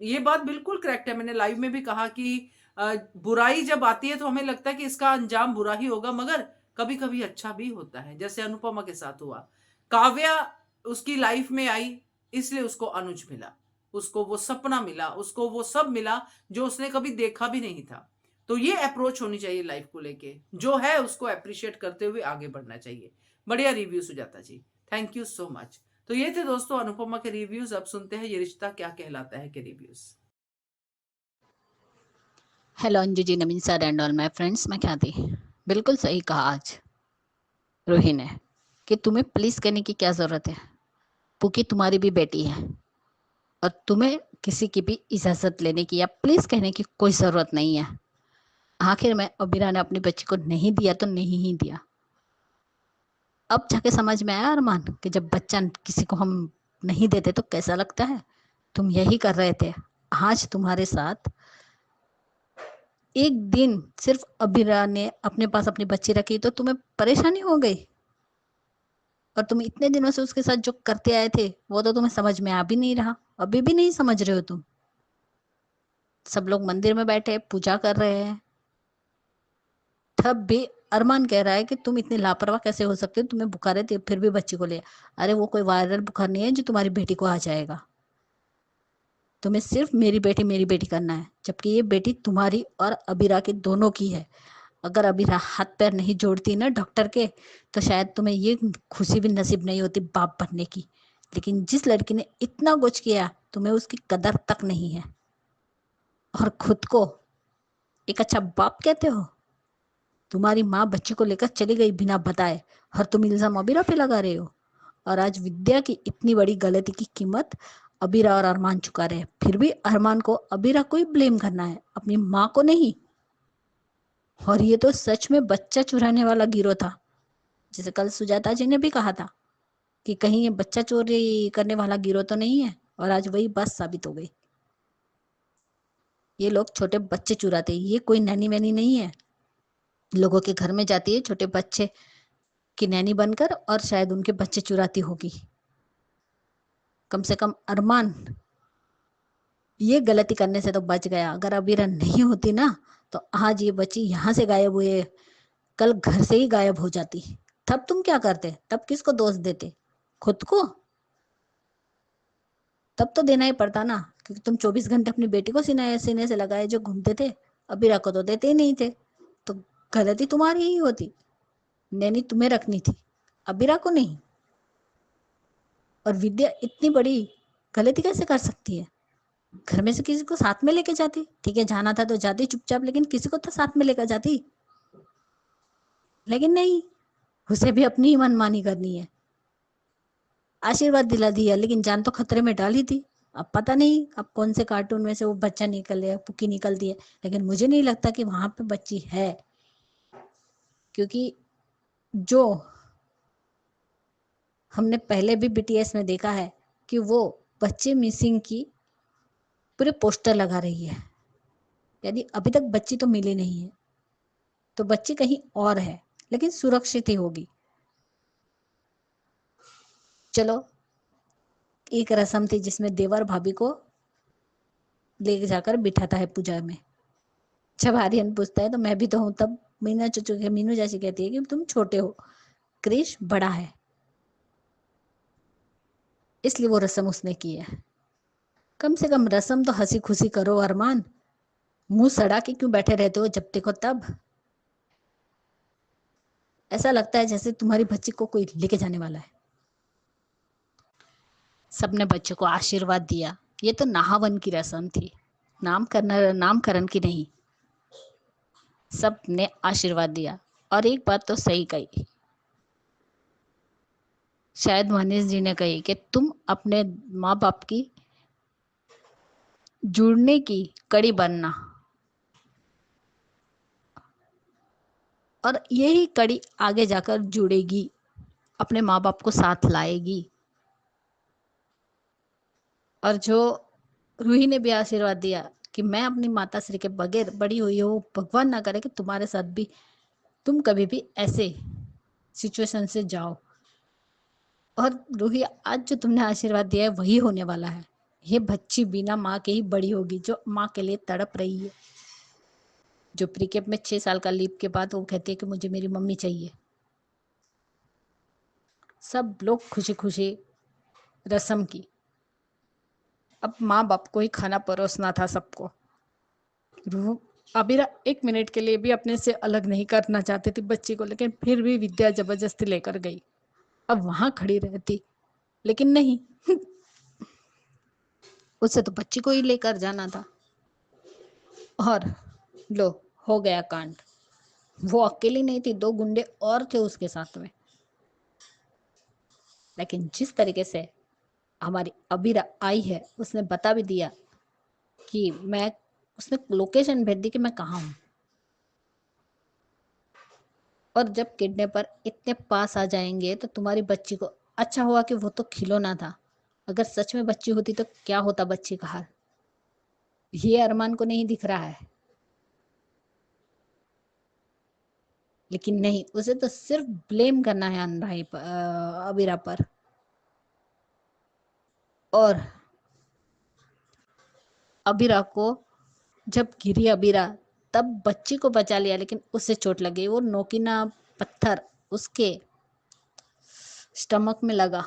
Speaker 1: ये बात बिल्कुल करेक्ट है। मैंने लाइव में भी कहा कि बुराई जब आती है तो हमें लगता है कि इसका अंजाम बुरा ही होगा, मगर कभी कभी अच्छा भी होता है, जैसे अनुपमा के साथ हुआ। काव्या उसकी लाइफ में आई इसलिए उसको अनुज मिला, उसको वो सपना मिला, उसको वो सब मिला जो उसने कभी देखा भी नहीं था। तो ये अप्रोच होनी चाहिए लाइफ को लेके, जो है उसको अप्रिशिएट करते हुए आगे बढ़ना चाहिए। बढ़िया review Sujata ji, thank you so much. तो ये थे दोस्तों अनुपमा के रिव्यूज। अब सुनते हैं ये रिश्ता क्या कहलाता है के reviews.
Speaker 3: Hello Anju ji, Naveen sir and all my friends, मैं ख्याति। बिल्कुल सही कहा आज रूही ने कि तुम्हें प्लीज कहने की क्या जरूरत है, पुकी तुम्हारी भी बेटी है और तुम्हें किसी की भी इजाजत लेने की या प्लीज कहने की कोई जरूरत नहीं है। आखिर में अबीरा ने अपनी बच्ची को नहीं दिया तो नहीं ही दिया। अब जाके समझ में आया अरमान कि जब बच्चा किसी को हम नहीं देते तो कैसा लगता है। तुम यही कर रहे थे। आज तुम्हारे साथ एक दिन सिर्फ अबीरा ने अपने पास अपनी बच्ची रखी तो तुम्हें परेशानी हो गई, और तुम इतने दिनों से उसके साथ जो करते आए थे वो तो तुम्हें समझ में आ भी नहीं रहा, अभी भी नहीं समझ रहे हो तुम। सब लोग मंदिर में बैठे पूजा कर रहे हैं, तब भी अरमान कह रहा है कि तुम इतनी लापरवाह कैसे हो सकते हो, तुम्हें बुखार है फिर भी बच्ची को ले। अरे वो कोई वायरल बुखार नहीं है जो तुम्हारी बेटी को आ जाएगा। तुम्हें सिर्फ मेरी बेटी करना है, जबकि ये बेटी तुम्हारी और अबीरा की दोनों की है। अगर अबीरा हाथ पैर नहीं जोड़ती ना डॉक्टर के, तो शायद तुम्हें ये खुशी भी नसीब नहीं होती बाप बनने की। लेकिन जिस लड़की ने इतना कुछ किया, तुम्हें उसकी कदर तक नहीं है और खुद को एक अच्छा बाप कहते हो। तुम्हारी माँ बच्ची को लेकर चली गई बिना बताए, और तुम इल्जाम अबीरा पे लगा रहे हो। और आज विद्या की इतनी बड़ी गलती की कीमत अबीरा और अरमान चुका रहे। फिर भी अरमान को अबीरा को ही ब्लेम करना है, अपनी माँ को नहीं। और ये तो सच में बच्चा चुराने वाला गिरोह था, जैसे कल सुजाता जी ने भी कहा था कि कहीं ये बच्चा चोरी करने वाला गिरोह तो नहीं है। और आज वही बात साबित हो गई। ये लोग छोटे बच्चे चुराते, ये कोई नैनी वैनी नहीं है। लोगों के घर में जाती है छोटे बच्चे की नैनी बनकर, और शायद उनके बच्चे चुराती होगी। कम से कम अरमान ये गलती करने से तो बच गया। अगर अबीरा नहीं होती ना, तो आज ये बच्ची यहाँ से गायब हुए, कल घर से ही गायब हो जाती। तब तुम क्या करते? तब किसको दोष देते? खुद को? तब तो देना ही पड़ता ना, क्योंकि तुम 24 घंटे अपनी बेटी को सीने से लगाए जो घूमते थे, अबीरा को तो देते ही नहीं थे। तो गलती तुम्हारी ही होती, नैनी तुम्हें रखनी थी, अबीरा को नहीं। और विद्या इतनी बड़ी गलती कैसे कर सकती है? घर में से किसी को साथ में लेके जाती, ठीक है जाना था तो जाती चुपचाप, लेकिन किसी को तो साथ में लेकर जाती। लेकिन नहीं, उसे भी अपनी ही मनमानी करनी है। आशीर्वाद दिला दिया, लेकिन जान तो खतरे में डाली थी। अब पता नहीं अब कौन से कार्टून में से वो बच्चा निकले, पुकी निकलती है, लेकिन मुझे नहीं लगता कि वहां पे बच्ची है। क्योंकि जो हमने पहले भी बीटीएस में देखा है कि वो बच्चे मिसिंग की पूरे पोस्टर लगा रही है, यदि अभी तक बच्ची तो मिली नहीं है, तो बच्ची कहीं और है, लेकिन सुरक्षित ही होगी। चलो, एक रस्म थी जिसमें देवर भाभी को ले जाकर बिठाता है पूजा में। जब आर्यन पूछता है तो मैं भी तो हूं, तब मीनू जैसी कहती है कि तुम छोटे हो, क्रिश बड़ा है, इसलिए वो रस्म उसने की है। कम से कम रस्म तो हंसी खुशी करो अरमान, मुंह सड़ा के क्यों बैठे रहते हो जब देखो तब? ऐसा लगता है जैसे तुम्हारी बच्ची को कोई लेके जाने वाला है। सबने बच्चे को आशीर्वाद दिया। ये तो नहावन की रस्म थी, नामकरण की नहीं। सब ने आशीर्वाद दिया, और एक बात तो सही कही, शायद मनीष जी ने कही कि तुम अपने माँ बाप की जुड़ने की कड़ी बनना, और यही कड़ी आगे जाकर जुड़ेगी, अपने माँ बाप को साथ लाएगी। और जो रूही ने भी आशीर्वाद दिया कि मैं अपनी माता श्री के बगैर बड़ी हुई हूँ, भगवान ना करे कि तुम्हारे साथ भी तुम कभी भी ऐसे सिचुएशन से जाओ। और रूही, आज जो तुमने आशीर्वाद दिया है वही होने वाला है। ये बच्ची बिना माँ के ही बड़ी होगी, जो माँ के लिए तड़प रही है, जो प्रीकेप में 6 साल का लीप के बाद वो कहती है कि मुझे मेरी मम्मी चाहिए। सब लोग खुशी खुशी रस्म की। अब माँ बाप को ही खाना परोसना था सबको। रूह अबीरा 1 मिनट के लिए भी अपने से अलग नहीं करना चाहती थी बच्ची को, लेकिन फिर भी विद्या जबरदस्ती लेकर गई। अब वहां खड़ी रहती, लेकिन नहीं उसे तो बच्ची को ही लेकर जाना था। और लो, हो गया कांड। वो अकेली नहीं थी, 2 गुंडे और थे उसके साथ में। लेकिन जिस तरीके से हमारी अबीरा आई है, उसने बता भी दिया कि उसने लोकेशन भेज दी कि मैं कहाँ हूं। और जब किडनैपर इतने पास आ जाएंगे तो तुम्हारी बच्ची को, अच्छा हुआ कि वो तो खिलौना था, अगर सच में बच्ची होती तो क्या होता बच्ची का हाल? ये अरमान को नहीं दिख रहा है, लेकिन नहीं, उसे तो सिर्फ ब्लेम करना है अबीरा पर। और अबीरा को, जब गिरी अबीरा, तब बच्ची को बचा लिया, लेकिन उससे चोट लगी। वो नोकीना पत्थर उसके स्टमक में लगा,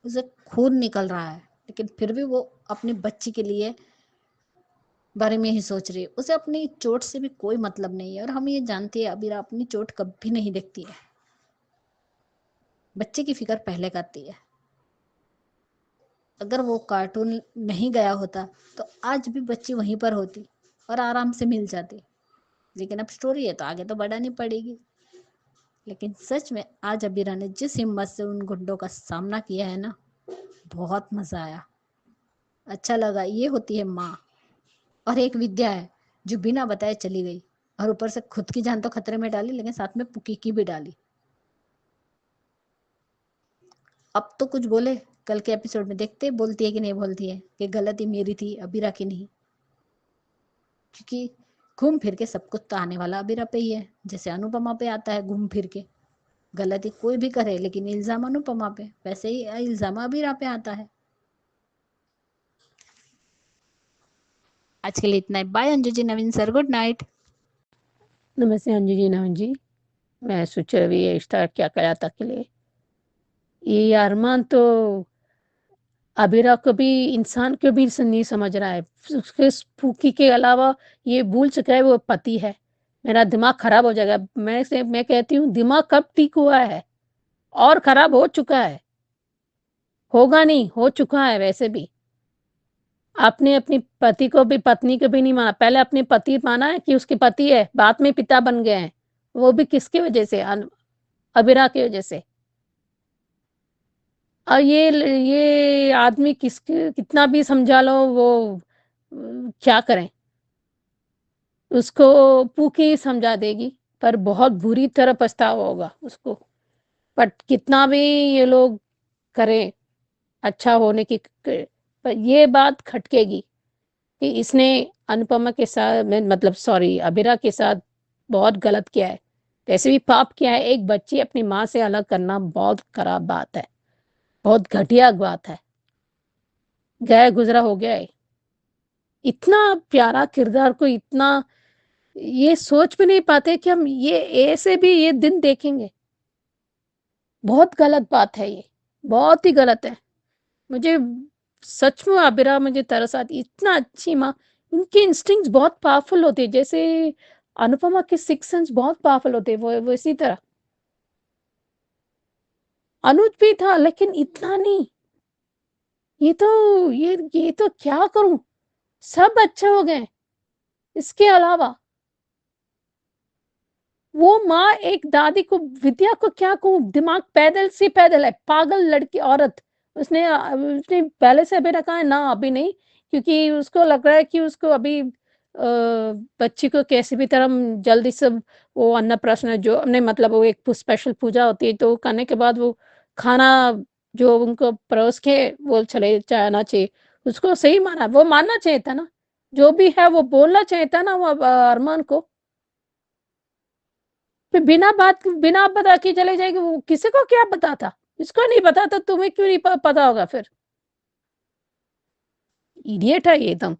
Speaker 3: उसे खून निकल रहा है, लेकिन फिर भी वो अपनी बच्ची के लिए बारे में ही सोच रही है। उसे अपनी चोट से भी कोई मतलब नहीं है और हम ये जानते हैं अबीरा अपनी चोट कभी नहीं देखती है, बच्चे की फिक्र पहले करती है। अगर वो कार्टून नहीं गया होता तो आज भी बच्ची वहीं पर होती और आराम से मिल जाती, लेकिन अब स्टोरी है तो आगे तो बढ़ानी पड़ेगी। लेकिन सच में आज अबीरा ने जिस हिम्मत से उन गुंडों का सामना किया है ना, बहुत मजा आया, अच्छा लगा। ये होती है माँ। और एक विद्या है जो बिना बताए चली गई और ऊपर से खुद की जान तो खतरे में डाली, लेकिन साथ में पुकी की भी डाली। अब तो कुछ बोले, कल के एपिसोड में देखते बोलती है कि नहीं बोलती है कि गलती मेरी थी अबीरा की नहीं, क्योंकि घूम फिर के सब कुछ तो आने वाला अबीरा पे ही है, जैसे अनुपमा पे आता है घूम फिर के। गलती कोई भी करे लेकिन इल्जाम अनुपमा पे, वैसे ही इल्जाम अबीरा पे आता है। आज के लिए इतना ही। Bye Anju ji, Naveen sir, good night.
Speaker 6: नमस्ते अंजू जी, नवीन जी। मैं सोच रही है स्टार्ट क्या करा था के लिए। ये अरमान तो अबीरा को भी इंसान को भी नहीं समझ रहा है। उसके स्पूकी के अलावा ये भूल चुका है वो पति है। मेरा दिमाग खराब हो जाएगा। मैं कहती हूँ दिमाग कब ठीक हुआ है, और खराब हो चुका है। होगा नहीं, हो चुका है। वैसे भी आपने अपनी पति को भी पत्नी को भी नहीं माना। पहले अपने पति माना है कि उसके पति है, बाद में पिता बन गए हैं। वो भी किसकी वजह से? अबीरा की वजह से। और ये आदमी कितना भी समझा लो वो क्या करें। उसको पूकी समझा देगी पर बहुत बुरी तरह पछतावा होगा उसको। बट कितना भी ये लोग करें अच्छा होने की, पर ये बात खटकेगी कि इसने अनुपमा के साथ मतलब सॉरी अबीरा के साथ बहुत गलत किया है। वैसे भी पाप किया है। एक बच्ची अपनी माँ से अलग करना बहुत खराब बात है, बहुत घटिया बात है। गया गुजरा हो गया है। इतना प्यारा किरदार को इतना ये सोच भी नहीं पाते कि हम ये ऐसे भी ये दिन देखेंगे। बहुत गलत बात है ये, बहुत ही गलत है। मुझे सच में आबिरा मुझे तरस आती। इतना अच्छी माँ, उनके इंस्टिंक्ट्स बहुत पावरफुल होते हैं, जैसे अनुपमा के सिक्स सेंस बहुत पावरफुल होते हैं। वो इसी तरह अनुज भी था लेकिन इतना नहीं। ये तो क्या करूं, सब अच्छे हो गए। इसके अलावा वो माँ एक दादी को, विद्या को क्या कहूं, दिमाग पैदल से पैदल है, पागल लड़की औरत। उसने पहले से अभी रखा है ना, अभी नहीं, क्योंकि उसको लग रहा है कि उसको अभी बच्ची को कैसे भी तरह जल्दी से वो अन्नप्राशन जो नहीं मतलब वो एक स्पेशल पूजा होती है तो करने के बाद वो खाना जो उनको परोस के वो चले जाना चाहिए। उसको सही माना, वो मानना चाहिए था ना, जो भी है वो बोलना चाहिए था ना वो अरमान को। फिर बिना बता के चले जाएगी। वो किसी को क्या पता था? इसको नहीं पता तो तुम्हें क्यों नहीं पता होगा? फिर इडियट है ये एकदम।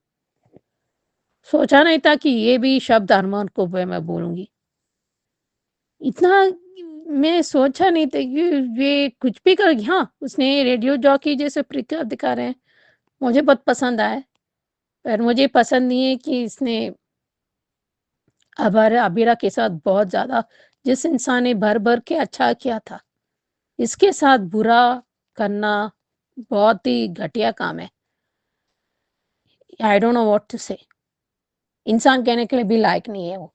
Speaker 6: सोचा नहीं था कि ये भी शब्द अरमान को मैं बोलूंगी। इतना मैं सोचा नहीं था कि ये कुछ भी करेगी। हाँ, उसने रेडियो जॉकी जैसे प्रकार दिखा रहे हैं, मुझे बहुत पसंद आया। पर मुझे पसंद नहीं है कि इसने अबीरा के साथ बहुत ज्यादा, जिस इंसान ने भर भर के अच्छा किया था, इसके साथ बुरा करना बहुत ही घटिया काम है। I don't know what to say. इंसान कहने के लिए भी लायक नहीं है वो।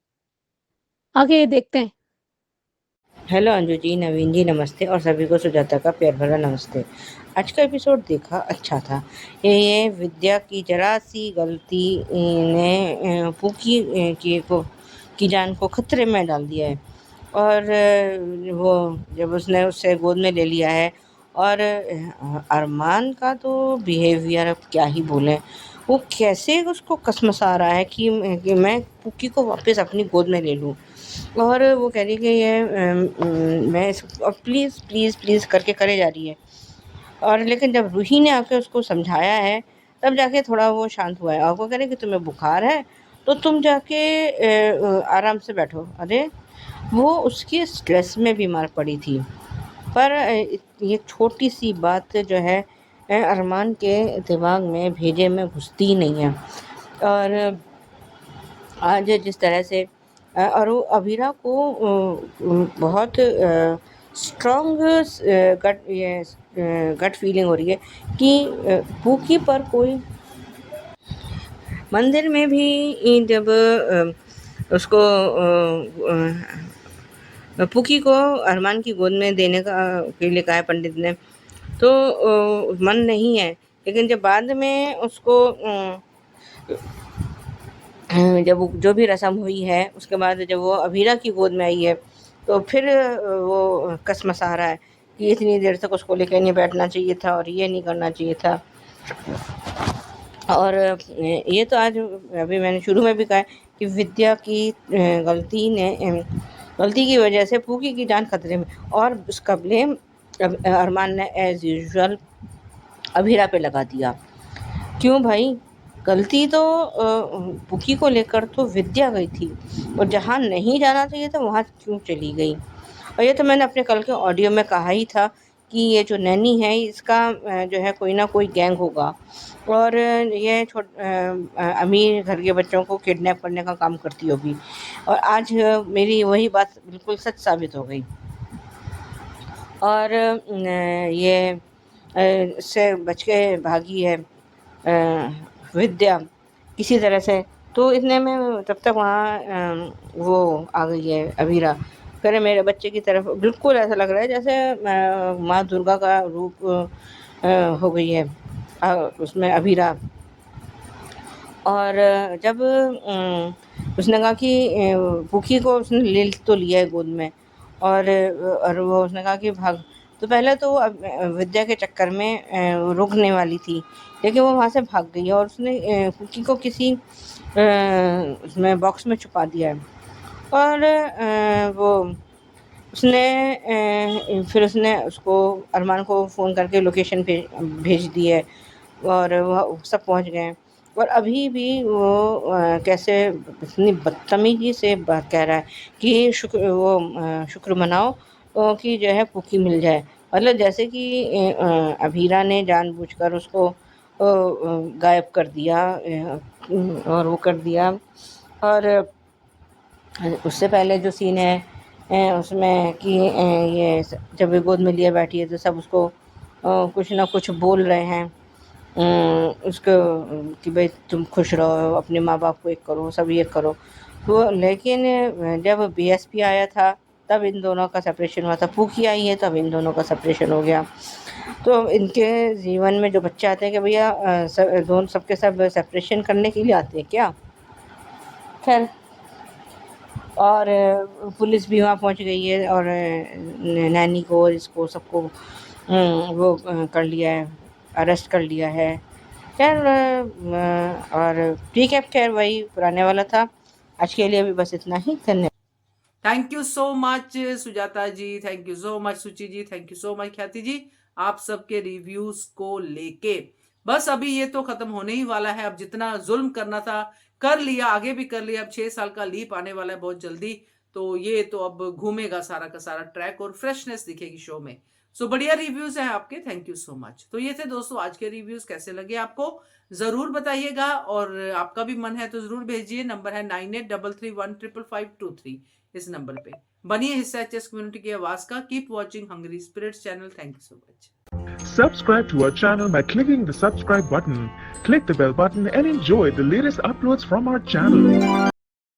Speaker 6: आगे देखते हैं।
Speaker 7: हेलो अंजू जी, नवीन जी नमस्ते, और सभी को सुजाता का प्यार भरा नमस्ते। आज का एपिसोड देखा, अच्छा था। ये विद्या की जरा सी गलती ने पूकी की जान को खतरे में डाल दिया है। और वो जब उसने उससे गोद में ले लिया है, और अरमान का तो बिहेवियर अब क्या ही बोलें। वो कैसे उसको कसमसा रहा है कि मैं पूकी को वापस अपनी गोद में ले लूँ। और वो कह रही है कि ये मैं प्लीज़ प्लीज़ प्लीज़ करके करे जा रही है। और लेकिन जब रूही ने आके उसको समझाया है तब जाके थोड़ा वो शांत हुआ है। और वो कह रहे कि तुम्हें बुखार है तो तुम जाके आराम से बैठो। अरे वो उसके स्ट्रेस में बीमार पड़ी थी। पर ये छोटी सी बात जो है अरमान के दिमाग में भेजे में घुसती ही नहीं है। और आज जिस तरह से और वो अभीरा को बहुत स्ट्रॉन्ग गट फीलिंग हो रही है कि पूकी पर कोई मंदिर में भी जब उसको पूकी को अरमान की गोद में देने के लिए कहा है पंडित ने, तो मन नहीं है। लेकिन जब बाद में उसको जब जो भी रस्म हुई है उसके बाद जब वो अभीरा की गोद में आई है तो फिर वो कसमसा रहा है कि इतनी देर तक उसको लेकर नहीं बैठना चाहिए था और ये नहीं करना चाहिए था। और ये तो आज अभी मैंने शुरू में भी कहा कि विद्या की गलती की वजह से पूकी की जान खतरे में, और उसका ब्लेम अरमान ने एज यूजुअल अभीरा पे लगा दिया। क्यों भाई, गलती तो पूकी को लेकर तो विद्या गई थी और जहाँ नहीं जाना चाहिए था वहाँ क्यों चली गई। और ये तो मैंने अपने कल के ऑडियो में कहा ही था कि ये जो नैनी है इसका जो है कोई ना कोई गैंग होगा और ये अमीर घर के बच्चों को किडनैप करने का काम करती होगी। और आज मेरी वही बात बिल्कुल सच साबित हो गई। और ये इससे बच के भागी है विद्या किसी तरह से। तो इतने में तब तक वहाँ वो आ गई है अभीरा। फिर मेरे बच्चे की तरफ बिल्कुल ऐसा लग रहा है जैसे माँ दुर्गा का रूप हो गई है उसमें अभीरा। और जब उसने कहा कि पूकी को उसने ले तो लिया है गोद में और वो उसने कहा कि भाग, तो पहले तो विद्या के चक्कर में रुकने वाली थी लेकिन वो वहाँ से भाग गई और उसने पूकी को किसी उसमें बॉक्स में छुपा दिया है। और वो फिर उसने उसको अरमान को फ़ोन करके लोकेशन भेज दी है और वह सब पहुँच गए। और अभी भी वो कैसे इतनी बदतमीजी से बात कह रहा है कि शुक्र मनाओ कि जो है पूकी मिल जाए। मतलब जैसे कि अभीरा ने जानबूझकर उसको गायब कर दिया और वो कर दिया। और उससे पहले जो सीन है उसमें कि ये जब ये गोद में लिए बैठी है तो सब उसको कुछ ना कुछ बोल रहे हैं उसको कि भाई तुम खुश रहो, अपने माँ बाप को एक करो, सब ये करो। तो लेकिन जब बीएसपी आया था तब इन दोनों का सेपरेशन हुआ था, पूकी आई है तब इन दोनों का सेपरेशन हो गया। तो इनके जीवन में जो बच्चे आते हैं कि भैया दोनों सबके सब सेपरेशन करने के लिए आते हैं क्या। खैर, और पुलिस भी वहाँ पहुँच गई है और नैनी को इसको सबको वो कर लिया है, अरेस्ट कर लिया है। खैर और ठीक है, खैर वही पुराने वाला था। आज के लिए भी बस इतना ही। धन्यवाद।
Speaker 1: Thank you so much Sujata ji, thank you so much Suchi ji, thank you so much Khyati ji, आप सबके रिव्यूज को लेके। बस अभी ये तो खत्म होने ही वाला है। अब जितना जुल्म करना था कर लिया, आगे भी कर लिया। अब 6 साल का लीप आने वाला है बहुत जल्दी, तो ये तो अब घूमेगा सारा का सारा ट्रैक और फ्रेशनेस दिखेगी शो में। सो बढ़िया रिव्यूज हैं आपके, थैंक यू सो मच। तो ये थे दोस्तों आज के रिव्यूज, कैसे लगे आपको जरूर बताइएगा और आपका भी मन है तो जरूर भेजिए। नंबर है 9833155523 इस नंबर पे। बनिए हिस्सा एचएस कम्युनिटी की आवाज का। Keep watching hungry spirits channel. Thank you so much.
Speaker 8: Subscribe to our channel by clicking the subscribe button. Click the bell button and enjoy the latest uploads from our channel.